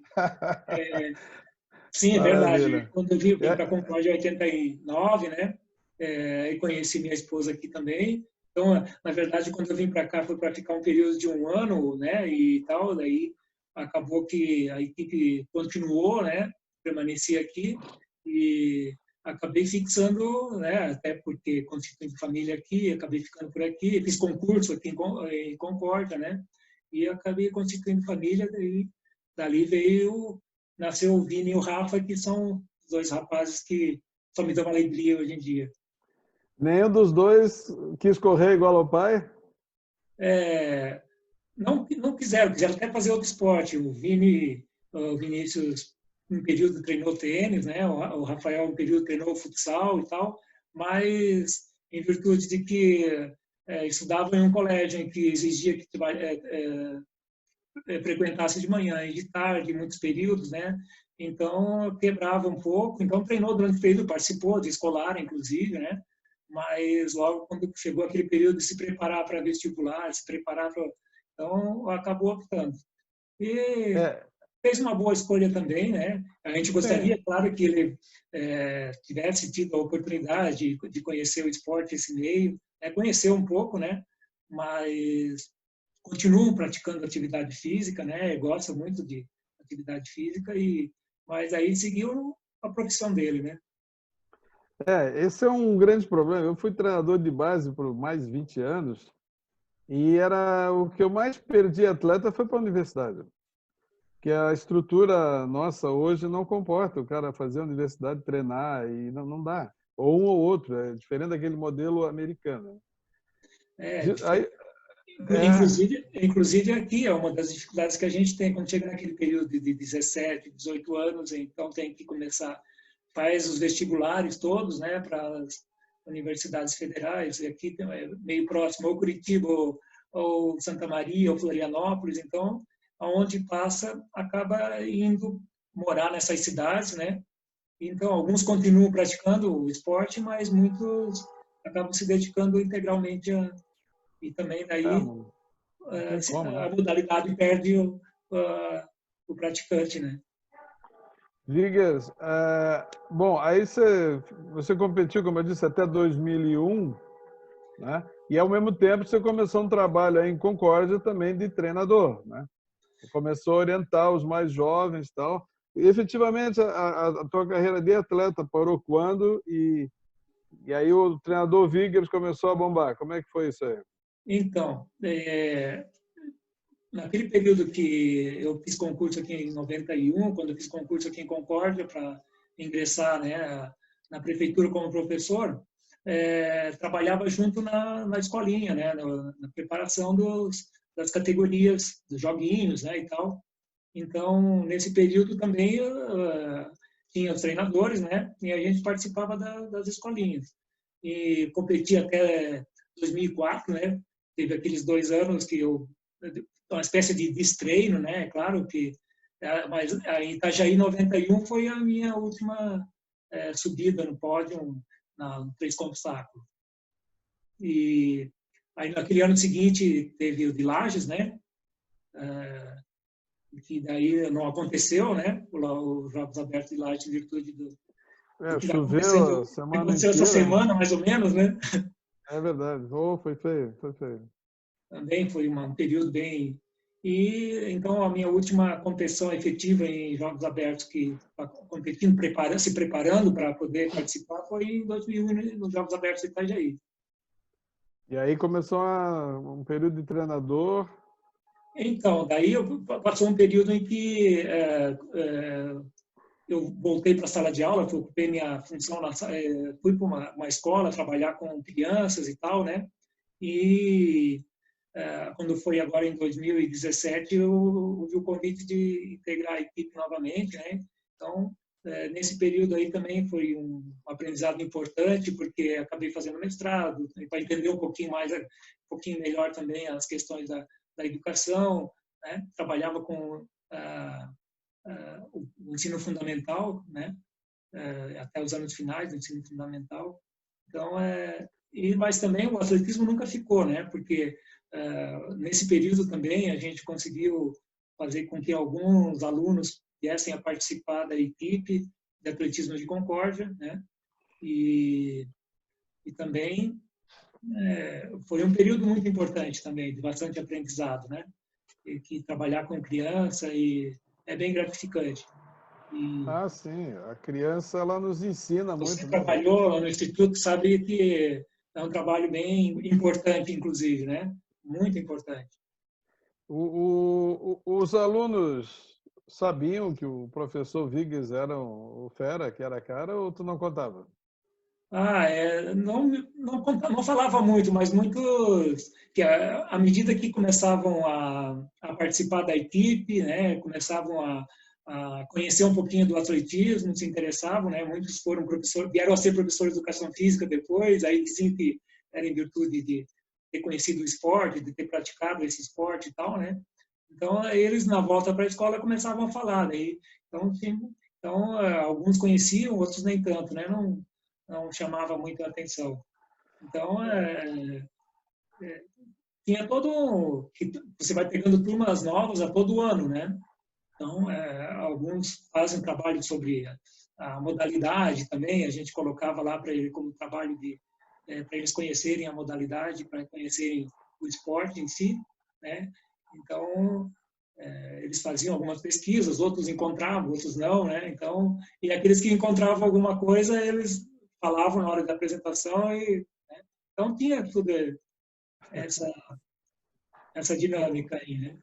Sim, é verdade. Maravilha. Quando eu vim para a É, Concórdia em 89, né? E conheci minha esposa aqui também. Então, na verdade, quando eu vim para cá foi para ficar um período de um ano, né? E tal. Daí acabou que a equipe continuou, né? Permaneci aqui e acabei fixando, né? Até porque constituindo família aqui, acabei ficando por aqui. Fiz concurso aqui em Concórdia, né? E acabei constituindo família. Daí dali nasceu o Vini e o Rafa, que são os dois rapazes que só me dão alegria hoje em dia. nenhum dos dois quis correr igual ao pai? É, não quiseram até fazer outro esporte. O Vinícius, um período treinou tênis, né? O Rafael, um período treinou futsal e tal, mas em virtude de que estudavam em um colégio em que exigia que frequentasse de manhã e de tarde, muitos períodos, né? Então, quebrava um pouco. Então, treinou durante o período, participou de escolar, inclusive, né? Mas logo quando chegou aquele período de se preparar para vestibular, se preparar para... Então, acabou optando. E É, fez uma boa escolha também, né? A gente sim. gostaria, claro, que ele tivesse tido a oportunidade de conhecer o esporte, esse meio, conhecer um pouco, né? Mas continuo praticando atividade física, né? Gosta muito de atividade física mas aí seguiu a profissão dele, né? Esse é um grande problema. Eu fui treinador de base por mais de 20 anos e era o que eu mais perdi atleta foi para a universidade. Que a estrutura nossa hoje não comporta o cara fazer a universidade, treinar e não dá. Ou um ou outro, é diferente daquele modelo americano. É, Aí, é, inclusive aqui é uma das dificuldades que a gente tem quando chega naquele período de 17, 18 anos, então tem que começar, faz os vestibulares todos, né, para as universidades federais, e aqui é meio próximo, ou Curitiba, ou Santa Maria, ou Florianópolis, então, aonde passa, acaba indo morar nessas cidades, né, então alguns continuam praticando o esporte, mas muitos acabam se dedicando integralmente e também daí não tem como, né? a modalidade perde o praticante, né? Vigas, bom, aí você competiu, como eu disse, até 2001, né? E ao mesmo tempo você começou um trabalho aí em Concórdia também de treinador, né? Você começou a orientar os mais jovens e tal. E efetivamente a tua carreira de atleta parou quando e aí o treinador Vigas começou a bombar. Como é que foi isso aí? Então, naquele período que eu fiz concurso aqui em 91, quando eu fiz concurso aqui em Concórdia para ingressar, né, na prefeitura como professor, trabalhava junto na escolinha, né, na preparação das categorias, dos joguinhos, né, e tal. Então, nesse período também tinha os treinadores, né? E a gente participava das escolinhas. E competi até 2004, né? Teve aqueles 2 anos que uma espécie de destreino, né? Claro que, mas em Itajaí 91 foi a minha última subida no pódio no 3 com obstáculo. E aí naquele ano seguinte teve o de Lages, né? Que daí não aconteceu, né? Os Jogos Abertos de Lages em virtude do que está Choveu a acontecendo, que semana aconteceu essa inteira. semana, mais ou menos, né? É verdade. Oh, foi feio, foi feio. Também foi um período bem... E então a minha última competição efetiva em Jogos Abertos, que competindo, se preparando para poder participar, foi em 2001, nos Jogos Abertos de Itajaí. E aí começou um período de treinador. Então, daí passou um período em que eu voltei para a sala de aula, ocupei minha função, fui para uma escola trabalhar com crianças e tal, né? E quando foi agora em 2017, eu ouvi o convite de integrar a equipe novamente, né? Então, nesse período aí também foi um aprendizado importante, porque acabei fazendo mestrado, para entender um pouquinho mais, um pouquinho melhor também as questões da educação, né? Trabalhava com o ensino fundamental, né? Até os anos finais do ensino fundamental. Então, Mas também o atletismo nunca ficou, né? Porque nesse período também a gente conseguiu fazer com que alguns alunos viessem a participar da equipe de atletismo de Concórdia, né? E também foi um período muito importante também, de bastante aprendizado, né? E que trabalhar com criança é bem gratificante. Ah, sim. A criança, ela nos ensina Você muito, né? trabalhou no Instituto, sabe que é um trabalho bem importante, inclusive, né? Muito importante. Os alunos sabiam que o professor Viggs era o fera, que era a cara, ou tu não contava? Não falava muito, mas muitos, que à medida que começavam a participar da equipe, né, começavam a conhecer um pouquinho do atletismo, se interessavam, né, muitos foram vieram a ser professores de educação física depois, aí sim que era em virtude de ter conhecido o esporte, de ter praticado esse esporte e tal, né. Então eles na volta para a escola começavam a falar, daí, então alguns conheciam, outros nem tanto, né, não chamava muito a atenção. Então, tinha você vai pegando turmas novas a todo ano, né? Então, alguns fazem trabalho sobre a modalidade também, a gente colocava lá para ele como trabalho para eles conhecerem a modalidade, para conhecerem o esporte em si, né? Então, eles faziam algumas pesquisas, outros encontravam, outros não, né? Então, e aqueles que encontravam alguma coisa, eles falavam na hora da apresentação né? Então tinha tudo essa essa dinâmica aí, né?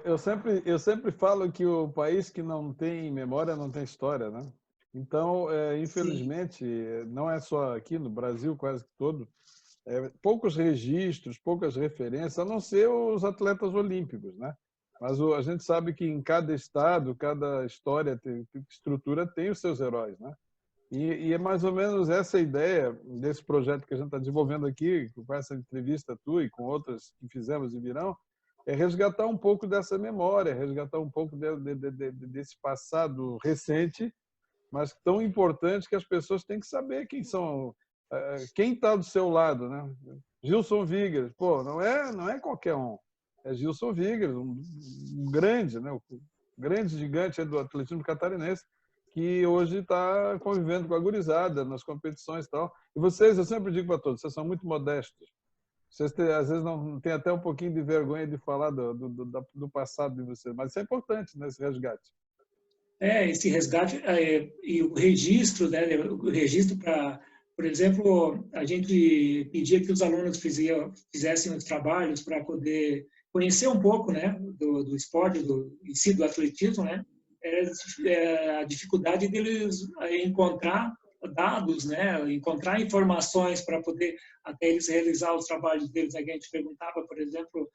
Eu sempre falo que o país que não tem memória não tem história, né? Então, Sim, infelizmente, não é só aqui no Brasil, quase que todo, poucos registros, poucas referências, a não ser os atletas olímpicos, né? Mas a gente sabe que em cada estado, cada história, estrutura tem os seus heróis, né? E é mais ou menos essa ideia desse projeto que a gente está desenvolvendo aqui, com essa entrevista tua e com outras que fizemos e virão, é resgatar um pouco dessa memória, resgatar um pouco desse passado recente, mas tão importante que as pessoas têm que saber quem são, quem está do seu lado, né? Gilson Vigers, pô, não é qualquer um, é Gilson Vigers, um grande, né? O grande gigante do atletismo catarinense, que hoje está convivendo com a gurizada nas competições e tal. E vocês, eu sempre digo para todos, vocês são muito modestos. Vocês às vezes não têm até um pouquinho de vergonha de falar do passado de vocês, mas isso é importante nesse resgate. esse resgate e o registro, né? O registro para, por exemplo, a gente pedia que os alunos fizessem os trabalhos para poder conhecer um pouco, né, do esporte, em si, do atletismo, né? A dificuldade deles encontrar dados, né, encontrar informações para poder até eles realizar os trabalhos deles. A gente perguntava, por exemplo,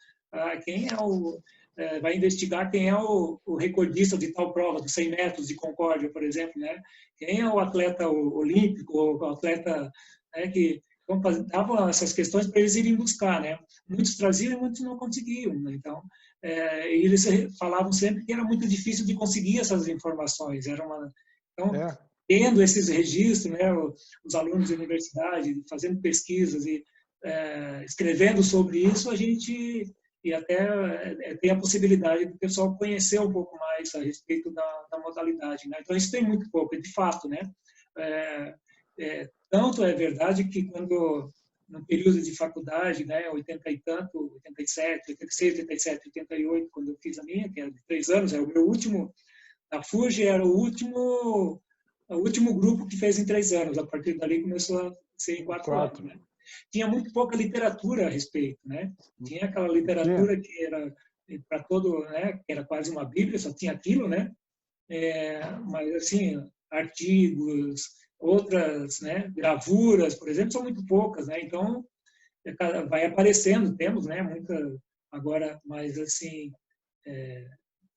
quem é vai investigar quem é o recordista de tal prova, dos 100 metros de Concórdia, por exemplo, né? Quem é o atleta olímpico, o atleta, né, que então, davam essas questões para eles irem buscar, né? Muitos traziam e muitos não conseguiam, né? Então, eles falavam sempre que era muito difícil de conseguir essas informações. Então, É. tendo esses registros, né, os alunos de universidade fazendo pesquisas e escrevendo sobre isso, a gente e até tem a possibilidade do pessoal conhecer um pouco mais a respeito da modalidade, né? Então isso tem muito pouco, de fato, né? Tanto é verdade que quando no período de faculdade, né, 80 e tanto, 87, 86, 87, 88, quando eu fiz a minha, que era de 3 anos, era o meu último, a FURG era o último grupo que fez em 3 anos, a partir dali começou a ser em 4 anos, né? Tinha muito pouca literatura a respeito, né? Tinha aquela literatura que era para todo, né? Que era quase uma bíblia, só tinha aquilo, né? Mas assim, artigos, outras, né? Gravuras, por exemplo, são muito poucas, né? Então vai aparecendo, temos, né? Muita agora, mas assim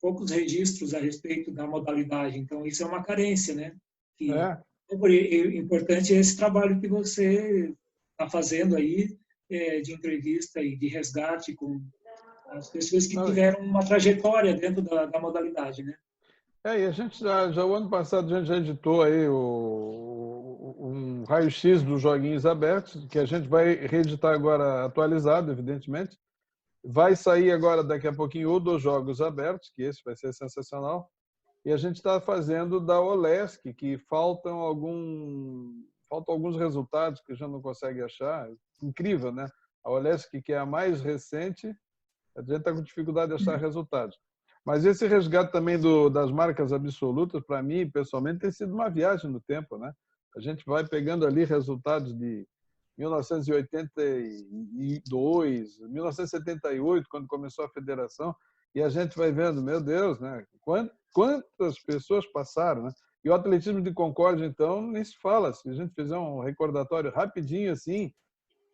poucos registros a respeito da modalidade. Então isso é uma carência, né? Que é importante esse trabalho que você está fazendo aí de entrevista e de resgate com as pessoas que tiveram uma trajetória dentro da modalidade, né? E a gente o ano passado a gente já editou aí um raio-x dos joguinhos abertos, que a gente vai reeditar agora atualizado, evidentemente. Vai sair agora, daqui a pouquinho, o dos jogos abertos, que esse vai ser sensacional. E a gente está fazendo da OLESC, que faltam alguns resultados que a gente não consegue achar. Incrível, né? A OLESC, que é a mais recente, a gente está com dificuldade de achar resultados. Mas esse resgate também das marcas absolutas, para mim, pessoalmente, tem sido uma viagem no tempo, né? A gente vai pegando ali resultados de 1982, 1978, quando começou a federação, e a gente vai vendo, meu Deus, né? Quantas pessoas passaram, né? E o atletismo de Concórdia, então, nem se fala. Se a gente fizer um recordatório rapidinho assim,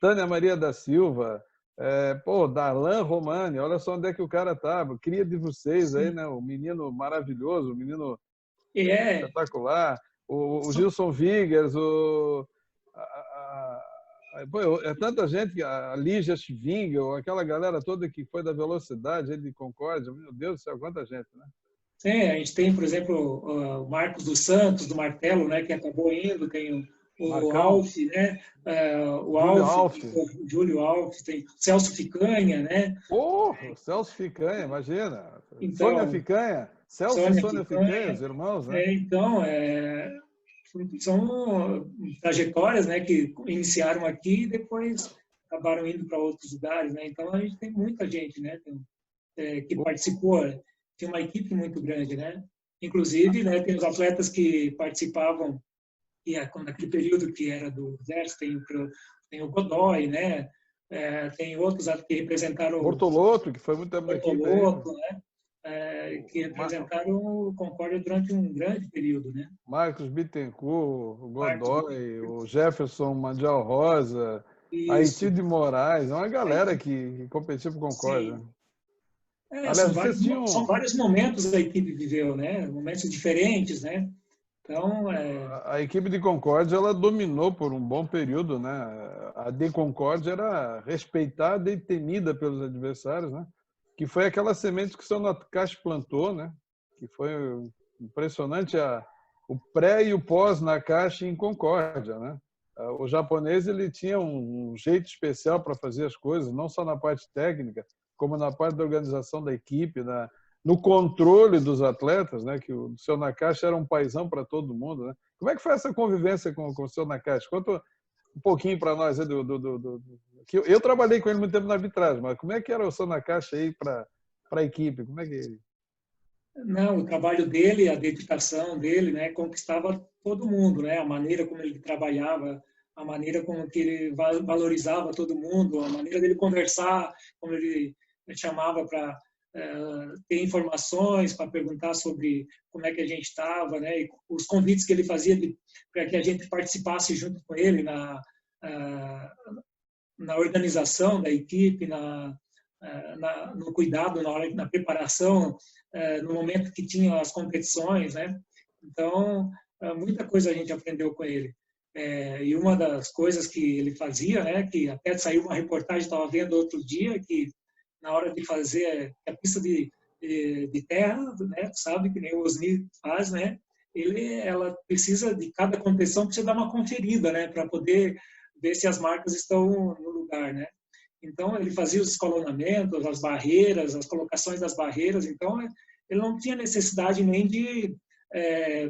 Tânia Maria da Silva, Darlan Romani, olha só onde é que o cara estava. Cria de vocês aí, né? O menino maravilhoso, o menino espetacular, o Gilson Vigas, é tanta gente, a Lígia Schwingel, aquela galera toda que foi da velocidade, de Concórdia, meu Deus do céu, quanta gente, né? Sim, a gente tem, por exemplo, o Marcos dos Santos, do Martelo, né, que acabou indo, tem o Alf, né? O Júlio Alf, tem Celso Ficanha, né? O Celso Ficanha, imagina. Então, Sônia Ficanha, Celso e Sônia Ficanha, os irmãos, né? São trajetórias, né, que iniciaram aqui e depois acabaram indo para outros lugares, né? Então a gente tem muita gente, né, que participou. Tem uma equipe muito grande, né? Inclusive, né, tem os atletas que participavam naquele período que era do Exército, tem o Godoy, né? Tem outros que representaram Bortolotto, que foi muito tempo da equipe, né? Que representaram o Concórdia durante um grande período, né? Marcos Bittencourt, o Godoy, o Jefferson Mandial Rosa, Haiti de Moraes, é uma galera que competiu por Concórdia. Aliás, são vários momentos a equipe viveu, né? Momentos diferentes, né? Então, a equipe de Concórdia, ela dominou por um bom período, né? A de Concórdia era respeitada e temida pelos adversários, né? Que foi aquela semente que o seu Nakashi plantou, né? Que foi impressionante o pré e o pós Nakashi em Concórdia, né? O japonês, ele tinha um jeito especial para fazer as coisas, não só na parte técnica, como na parte da organização da equipe, no controle dos atletas, né? Que o seu Nakashi era um paizão para todo mundo, né? Como é que foi essa convivência com o seu Nakashi? Conta um pouquinho para nós. Que eu trabalhei com ele muito tempo na arbitragem, mas como é que era o seu Nakashi aí para a equipe? Como é que... Não, o trabalho dele, a dedicação dele, né, conquistava todo mundo, né? A maneira como ele trabalhava, a maneira como que ele valorizava todo mundo, a maneira dele conversar, como ele chamava para ter informações, para perguntar sobre como é que a gente estava, né? E os convites que ele fazia para que a gente participasse junto com ele na organização da equipe, no cuidado, na preparação, no momento que tinha as competições, né? Então, muita coisa a gente aprendeu com ele. E uma das coisas que ele fazia, né, que até saiu uma reportagem, estava vendo outro dia, que na hora de fazer a pista de terra, né, sabe, que nem o Osni faz, né, ela precisa, de cada competição, precisa dar uma conferida, né, para poder ver se as marcas estão no lugar, né. Então, ele fazia os escalonamentos, as barreiras, as colocações das barreiras. Então, ele não tinha necessidade nem de,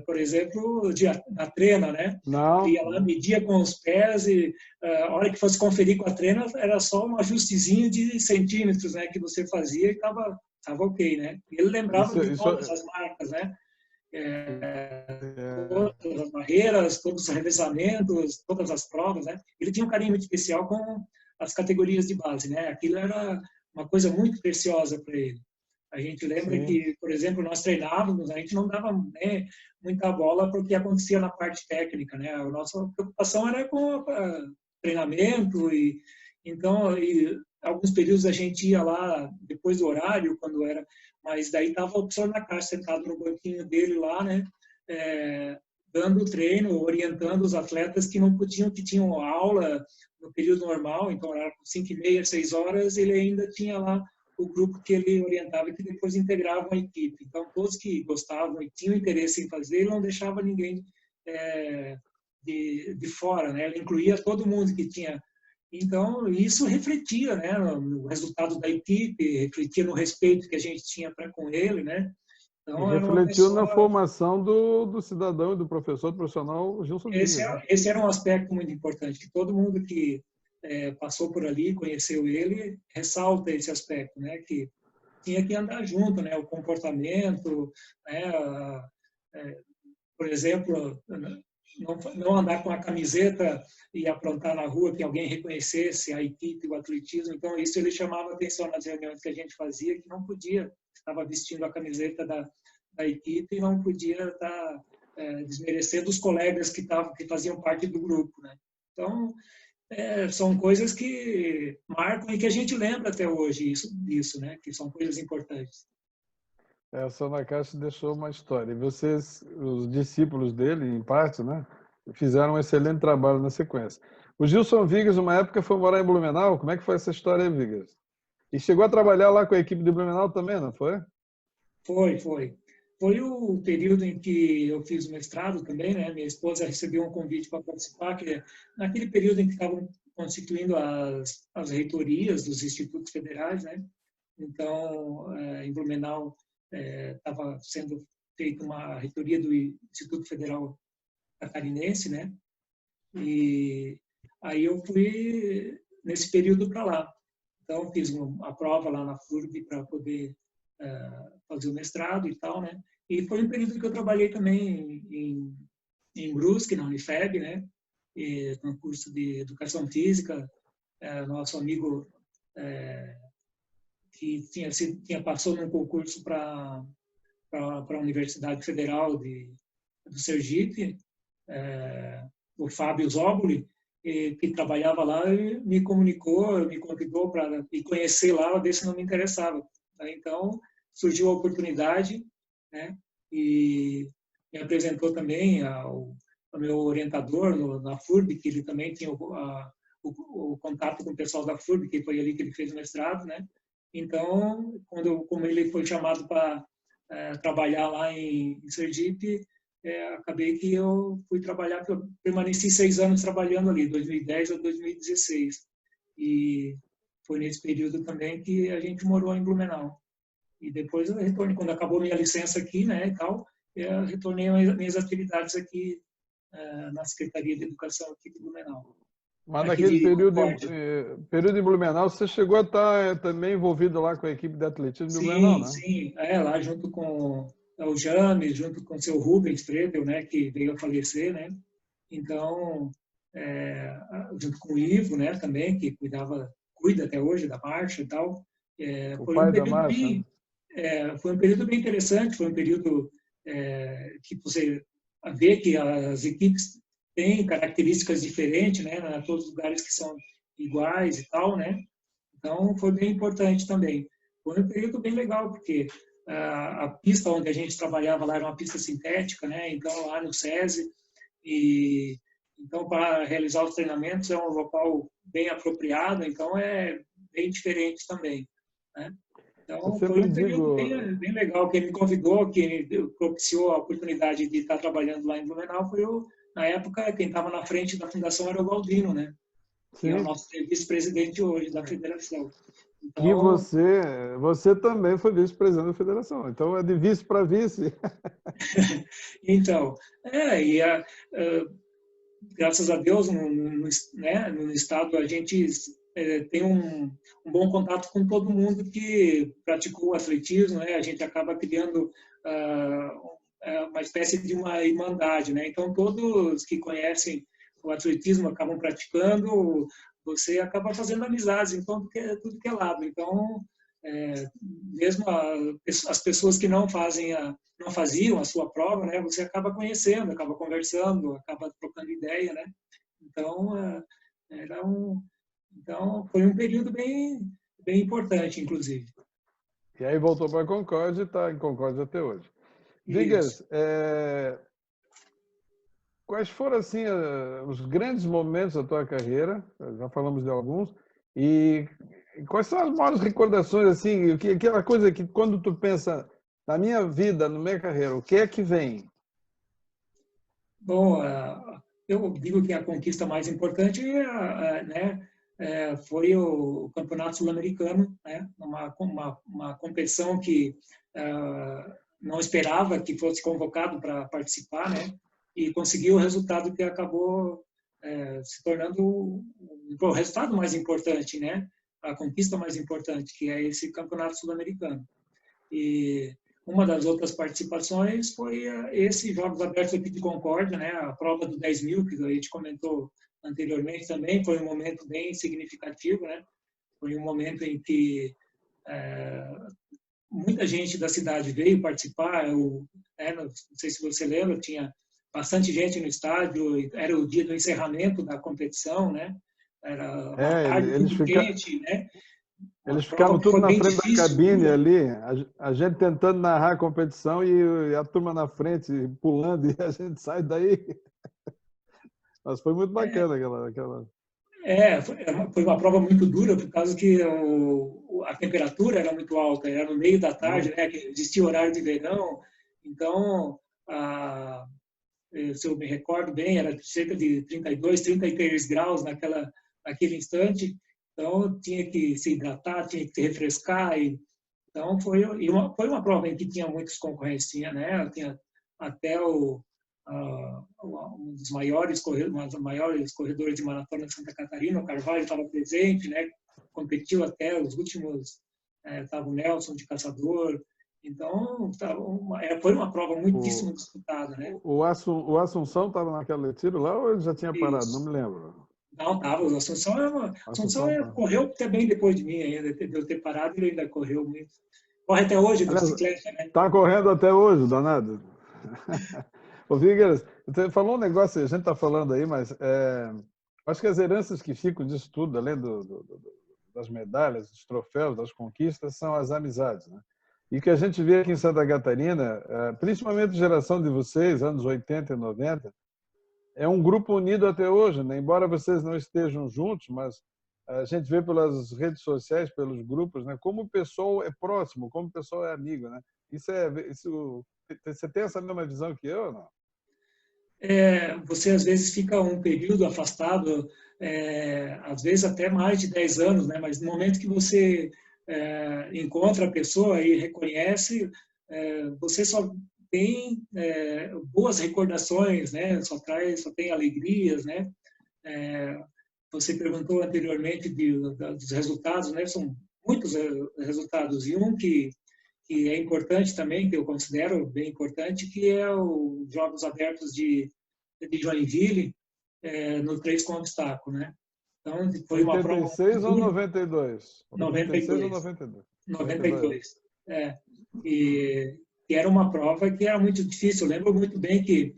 por exemplo, da trena, né? Não. Ele ia lá, media com os pés e a hora que fosse conferir com a trena, era só um ajustezinho de centímetros, né? Que você fazia e estava ok, né? Ele lembrava de todas as marcas, né? Todas as barreiras, todos os revezamentos, todas as provas, né? Ele tinha um carinho muito especial com as categorias de base, né? Aquilo era uma coisa muito preciosa para ele. A gente lembra que, por exemplo, nós treinávamos, a gente não dava, né, muita bola para o que acontecia na parte técnica, né? A nossa preocupação era com o treinamento então, alguns períodos a gente ia lá depois do horário, quando era, mas daí estava o professor Nakashi sentado no banquinho dele lá, né? Dando treino, orientando os atletas que não podiam, que tinham aula no período normal, então era 5h30, 6 horas, ele ainda tinha lá o grupo que ele orientava e que depois integravam a equipe. Então, todos que gostavam e tinham interesse em fazer, ele não deixava ninguém de fora, né? Ela incluía todo mundo que tinha. Então, isso refletia, né, no resultado da equipe, refletia no respeito que a gente tinha para com ele, né? E Então, era uma refletiu na pessoa. formação do cidadão e do professor do profissional Gilson Vigas, né? Esse era um aspecto muito importante, que todo mundo que passou por ali, conheceu ele, ressalta esse aspecto, né? Que tinha que andar junto, né? O comportamento, né? Por exemplo, não andar com a camiseta e aprontar na rua que alguém reconhecesse a equipe, o atletismo. Então, isso ele chamava atenção nas reuniões que a gente fazia, que não podia, estava vestindo a camiseta da equipe e não podia estar desmerecendo os colegas que faziam parte do grupo, né? Então, são coisas que marcam e que a gente lembra até hoje disso, né? Que são coisas importantes. A Sonacaste deixou uma história. E vocês, os discípulos dele, em parte, né, fizeram um excelente trabalho na sequência. O Gilson Vigas, uma época, foi morar em Blumenau. Como é que foi essa história aí, Vigas? E chegou a trabalhar lá com a equipe de Blumenau também, não foi? Foi. Foi o período em que eu fiz o mestrado também, né? Minha esposa recebeu um convite para participar, que naquele período em que estavam constituindo as reitorias dos institutos federais, né? Então, em Blumenau, estava sendo feita uma reitoria do Instituto Federal Catarinense, né? E aí eu fui nesse período para lá. Então, fiz a prova lá na FURB para poder fazer o mestrado e tal, né? E foi um período que eu trabalhei também em Brusque, na Unifeb, né? E, no curso de Educação Física, nosso amigo que passou num concurso para a Universidade Federal do Sergipe, o Fábio Zóboli, que trabalhava lá, e me comunicou, me convidou para me conhecer lá, ver se não me interessava. Então, surgiu a oportunidade, né? E me apresentou também ao meu orientador na FURB, que ele também tinha o contato com o pessoal da FURB, que foi ali que ele fez o mestrado, né? Então, como ele foi chamado para trabalhar lá em Sergipe, acabei que eu fui trabalhar, eu permaneci 6 anos trabalhando ali, 2010 a 2016. E foi nesse período também que a gente morou em Blumenau. E depois eu retornei, quando acabou minha licença aqui, né, e tal, eu retornei às minhas atividades aqui na Secretaria de Educação aqui de Blumenau. Mas Aqui naquele de período em Blumenau, você chegou a estar também envolvido lá com a equipe de atletismo de Blumenau, Sim, né? sim. Lá junto com o James, junto com o seu Rubens Fredel, né, que veio a falecer, né? Então, junto com o Ivo, né, também, que cuida até hoje da marcha e tal. O Foi um pai da período marcha, né? foi um período bem interessante, foi um período que você vê que as equipes têm características diferentes, né? Não é todos os lugares que são iguais e tal, né? Então, foi bem importante também. Foi um período bem legal, porque a pista onde a gente trabalhava lá era uma pista sintética, né? Então, lá no SESI, e então, para realizar os treinamentos é um local bem apropriado, então é bem diferente também, né? Eu Então, foi sempre um período digo, bem legal. Quem me convidou, quem propiciou a oportunidade de estar trabalhando lá em Blumenau foi na época, quem estava na frente da fundação era o Galdino, né? Que é o sim, nosso vice-presidente hoje da federação. que Então, você também foi vice-presidente da federação. Então, é de vice para vice. então graças a Deus, no estado, a gente tem um bom contato com todo mundo que praticou o atletismo, né? A gente acaba criando uma espécie de uma irmandade, né? Então, todos que conhecem o atletismo acabam praticando, você acaba fazendo amizades, então, tudo que é lado. Então, mesmo as pessoas que não faziam a sua prova, né, você acaba conhecendo, acaba conversando, acaba trocando ideia, né? Então, então foi um período bem importante, inclusive. E aí voltou para a Concórdia e está em Concórdia até hoje. Isso. Vigas, quais foram assim os grandes momentos da tua carreira? Já falamos de alguns. E quais são as maiores recordações assim? Aquela coisa que quando tu pensa na minha vida, na minha carreira, o que é que vem? Bom, eu digo que a conquista mais importante né, foi o Campeonato Sul-Americano, né, uma competição que não esperava que fosse convocado para participar, né, e conseguiu o resultado que acabou se tornando o resultado mais importante, né, a conquista mais importante, que é esse Campeonato Sul-Americano. E uma das outras participações foi esse Jogos Abertos aqui de Concórdia, né, a prova do 10 mil, que a gente comentou anteriormente também, foi um momento bem significativo, né? Foi um momento em que muita gente da cidade veio participar, não sei se você lembra, tinha bastante gente no estádio, era o dia do encerramento da competição, né? Era uma tarde muito quente, né? Eles ficavam tudo na frente da cabine ali, a gente tentando narrar a competição e a turma na frente pulando e a gente sai daí. Mas foi muito bacana aquela... Foi uma prova muito dura, por causa que a temperatura era muito alta, era no meio da tarde, né, que existia horário de verão, então, se eu me recordo bem, era cerca de 32, 33 graus naquele instante, então tinha que se hidratar, tinha que se refrescar, então foi uma prova em que tinha muitos concorrentes, tinha até um dos maiores corredores de maratona de Santa Catarina, o Carvalho, estava presente, né? Competiu até os últimos, estava o Nelson de Caçador, então foi uma prova muitíssimo disputada, né? O Assunção estava naquele tiro lá ou ele já tinha parado? Não me lembro. Não, estava. O Assunção correu até bem depois de mim ainda, de eu ter parado, ele ainda correu muito. Corre até hoje de bicicleta, né? Está correndo até hoje, danado. Ô, Figueiras, você falou um negócio, a gente está falando aí, mas acho que as heranças que ficam disso tudo, além das medalhas, dos troféus, das conquistas, são as amizades, né? E que a gente vê aqui em Santa Catarina, principalmente a geração de vocês, anos 80 e 90, é um grupo unido até hoje, né? Embora vocês não estejam juntos, mas a gente vê pelas redes sociais, pelos grupos, né? Como o pessoal é próximo, como o pessoal é amigo, né? Você tem essa mesma visão que eu, ou não? Você às vezes fica um período afastado, às vezes até mais de 10 anos, né? Mas no momento que você encontra a pessoa e reconhece, você só tem boas recordações, né? Só tem alegrias, né? Você perguntou anteriormente dos resultados, né? São muitos resultados e um que é importante também, que eu considero bem importante, que é os Jogos Abertos de Joinville, no 3 com obstáculo, né? Então, foi uma prova... 86 ou 92? 96 ou 92? 92. E era uma prova que era muito difícil. Eu lembro muito bem que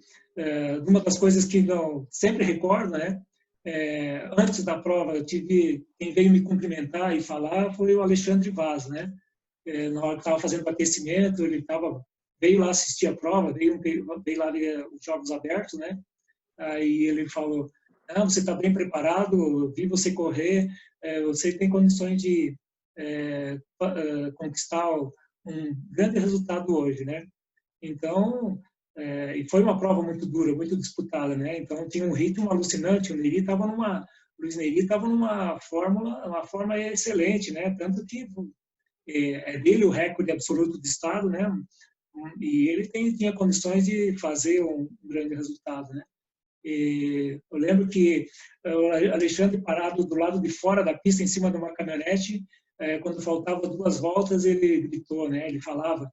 uma das coisas que não sempre recordo, né? Antes da prova, quem veio me cumprimentar e falar foi o Alexandre Vaz, né? Na hora que estava fazendo o aquecimento, veio lá assistir a prova, veio lá ver os Jogos Abertos, né? Aí ele falou: não, você está bem preparado, vi você correr, você tem condições de conquistar um grande resultado hoje, né? Então, e foi uma prova muito dura, muito disputada, né? Então tinha um ritmo alucinante. O Luiz Neri estava numa forma excelente, né? Tanto que é dele o recorde absoluto de estado, né? E ele tinha condições de fazer um grande resultado, né? E eu lembro que o Alexandre, parado do lado de fora da pista, em cima de uma caminhonete, quando faltava 2 voltas, ele gritou, né? Ele falava: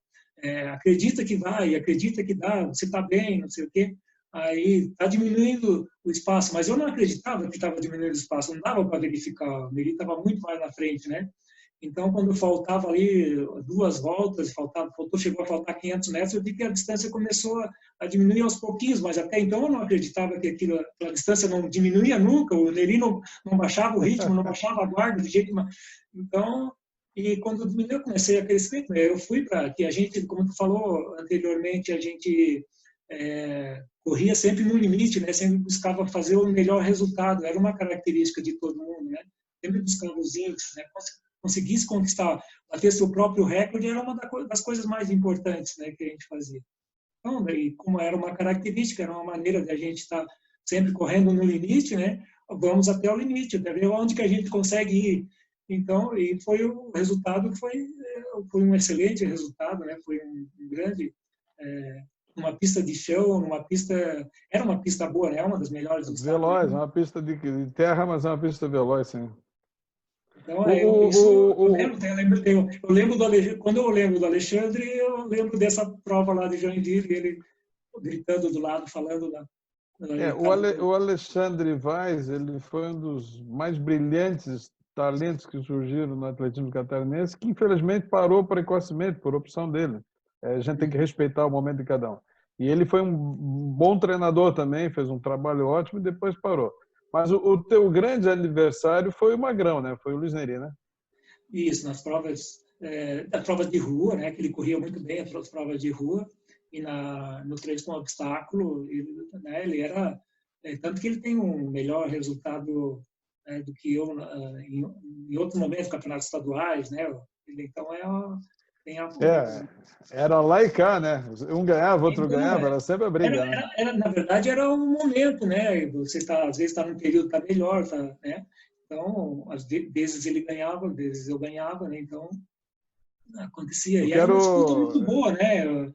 acredita que vai, acredita que dá, você está bem, não sei o quê. Aí está diminuindo o espaço, mas eu não acreditava que estava diminuindo o espaço, não dava para verificar, ele estava muito mais na frente, né? Então, quando faltava ali 2 voltas, chegou a faltar 500 metros, eu vi que a distância começou a diminuir aos pouquinhos, mas até então eu não acreditava que a distância não diminuía nunca, o Neri não baixava o ritmo, não baixava a guarda de jeito nenhum. Então, e quando diminuiu, eu comecei a crescer. Eu fui para que a gente, como tu falou anteriormente, a gente corria sempre no limite, né? Sempre buscava fazer o melhor resultado, era uma característica de todo mundo, né? Sempre buscava os índices, né? Conseguisse conquistar, bater seu próprio recorde, era uma das coisas mais importantes, né, que a gente fazia. Então, como era uma característica, era uma maneira de a gente estar sempre correndo no limite, né? Vamos até o limite, até ver onde que a gente consegue ir. Então, e foi o resultado foi um excelente resultado, né? Foi um grande uma pista de chão, era uma pista boa, né? Uma das melhores do estado. Veloz, é uma pista de terra, mas é uma pista veloz, sim. Então, isso eu lembro, eu lembro do Alexandre, quando eu lembro do Alexandre, eu lembro dessa prova lá de Joinville, ele gritando do lado, falando lá. O Alexandre Vaz, ele foi um dos mais brilhantes talentos que surgiram no atletismo catarinense, que infelizmente parou precocemente, por opção dele. A gente tem que respeitar o momento de cada um. E ele foi um bom treinador também, fez um trabalho ótimo e depois parou. Mas o teu grande adversário foi o Magrão, né? Foi o Luiz Neri, né? Isso, nas provas de rua, né? Que ele corria muito bem as provas de rua e no 3 com obstáculo, ele era tanto que ele tem um melhor resultado do que eu em outros momentos, campeonatos estaduais, né? Ele, então era lá e cá, né? Um ganhava, outro ganhava, era sempre a briga, né? Na verdade, era um momento, né? Você às vezes está num período que está melhor, tá, né? Então, às vezes ele ganhava, às vezes eu ganhava, né? Então, acontecia. E era uma disputa muito boa, né?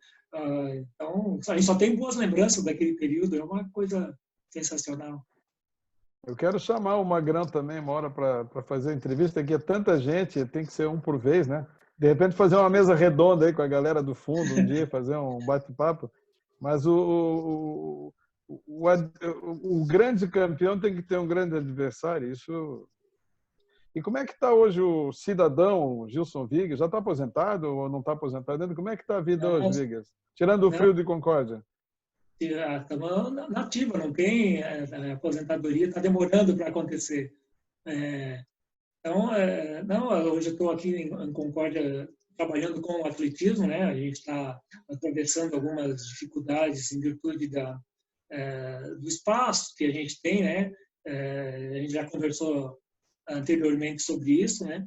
Então, a gente só tem boas lembranças daquele período, é uma coisa sensacional. Eu quero chamar o Magrão também uma hora para fazer a entrevista, aqui é tanta gente, tem que ser um por vez, né? De repente fazer uma mesa redonda aí com a galera do fundo um dia, fazer um bate-papo. Mas o grande campeão tem que ter um grande adversário. Isso. E como é que está hoje o cidadão Gilson Vigas? Já está aposentado ou não está aposentado? Como é que está a vida hoje, Vigas? Tirando o frio de Concórdia. Estamos na ativa, não tem aposentadoria, está demorando para acontecer. Então, não, hoje eu estou aqui em Concórdia trabalhando com o atletismo, né? A gente está atravessando algumas dificuldades em virtude do espaço que a gente tem, né? A gente já conversou anteriormente sobre isso, né?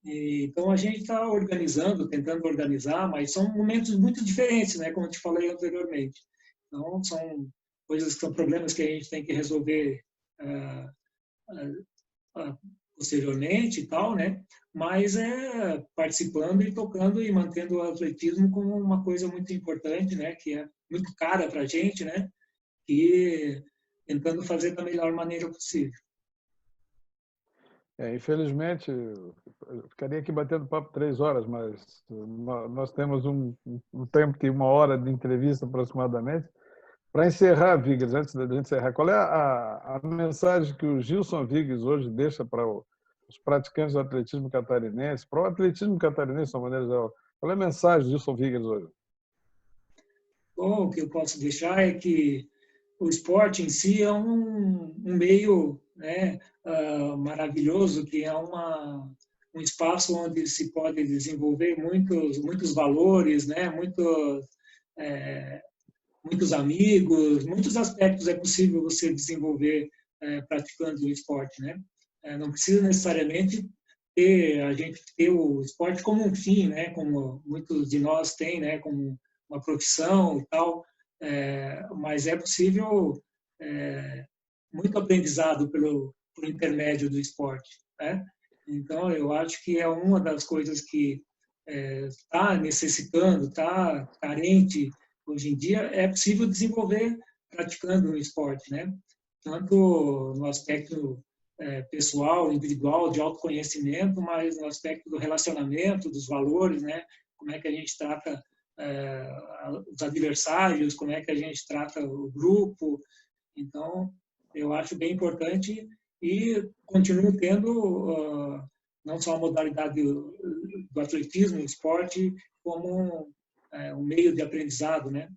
Então a gente está organizando, tentando organizar, mas são momentos muito diferentes, né? Como eu te falei anteriormente. Então são são problemas que a gente tem que resolver posteriormente e tal, né? Mas participando e tocando e mantendo o atletismo como uma coisa muito importante, né? Que é muito cara para a gente, né? E tentando fazer da melhor maneira possível. Infelizmente, eu ficaria aqui batendo papo 3 horas, mas nós temos um tempo de 1 hora de entrevista aproximadamente. Para encerrar, Vigas, antes da gente encerrar, qual é a mensagem que o Gilson Vigas hoje deixa para os praticantes do atletismo catarinense, para o atletismo catarinense, de uma maneira geral? Qual é a mensagem do Gilson Vigas hoje? Bom, o que eu posso deixar é que o esporte em si é um meio, né, maravilhoso, que é um espaço onde se pode desenvolver muitos valores, né, muitos amigos, muitos aspectos é possível você desenvolver praticando o esporte, né? Não precisa necessariamente a gente ter o esporte como um fim, né? Como muitos de nós têm, né? Como uma profissão e tal, mas é possível muito aprendizado por intermédio do esporte, né? Então eu acho que é uma das coisas que está necessitando, está carente hoje em dia, é possível desenvolver praticando o esporte, né? Tanto no aspecto pessoal, individual, de autoconhecimento, mas no aspecto do relacionamento, dos valores, né? Como é que a gente trata os adversários, como é que a gente trata o grupo. Então, eu acho bem importante e continuo tendo não só a modalidade do atletismo, o esporte, como um meio de aprendizado, né?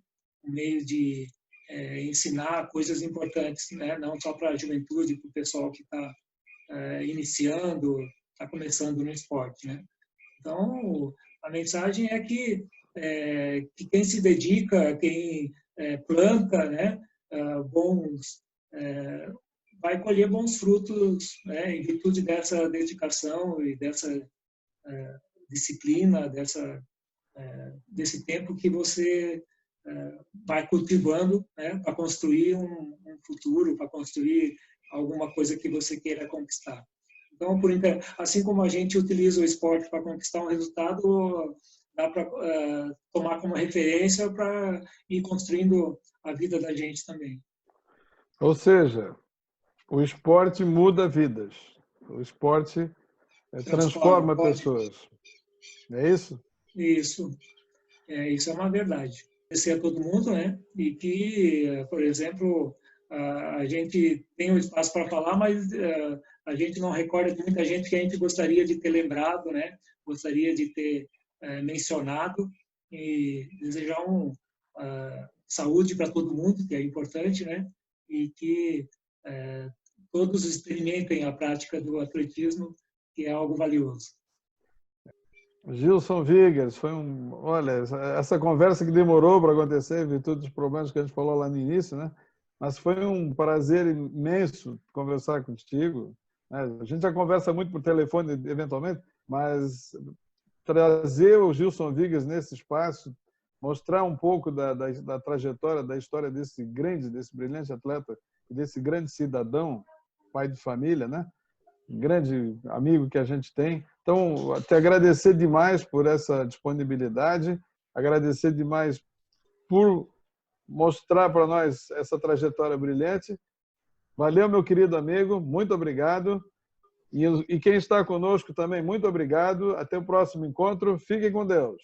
Um meio de ensinar coisas importantes, né? Não só para a juventude, para o pessoal que está iniciando, está começando no esporte, né? Então, a mensagem é que quem se dedica, quem planta, né, vai colher bons frutos, né, em virtude dessa dedicação e dessa disciplina, desse tempo que você vai cultivando, né, para construir um futuro, para construir alguma coisa que você queira conquistar. Então, assim como a gente utiliza o esporte para conquistar um resultado, dá para tomar como referência para ir construindo a vida da gente também. Ou seja, o esporte muda vidas. O esporte transforma pessoas. É isso? Isso é uma verdade. Agradecer a todo mundo, né? E que, por exemplo, a gente tem um espaço para falar, mas a gente não recorda de muita gente que a gente gostaria de ter lembrado, né? Gostaria de ter mencionado e desejar saúde para todo mundo, que é importante, né? E que todos experimentem a prática do atletismo, que é algo valioso. Gilson Vigers, olha, essa conversa que demorou para acontecer, em virtude dos problemas que a gente falou lá no início, né? Mas foi um prazer imenso conversar contigo. Né? A gente já conversa muito por telefone, eventualmente, mas trazer o Gilson Vigers nesse espaço, mostrar um pouco da trajetória, da história desse brilhante atleta e desse grande cidadão, pai de família, né? Um grande amigo que a gente tem. Então, te agradecer demais por essa disponibilidade, agradecer demais por mostrar para nós essa trajetória brilhante. Valeu, meu querido amigo, muito obrigado. E quem está conosco também, muito obrigado. Até o próximo encontro. Fiquem com Deus.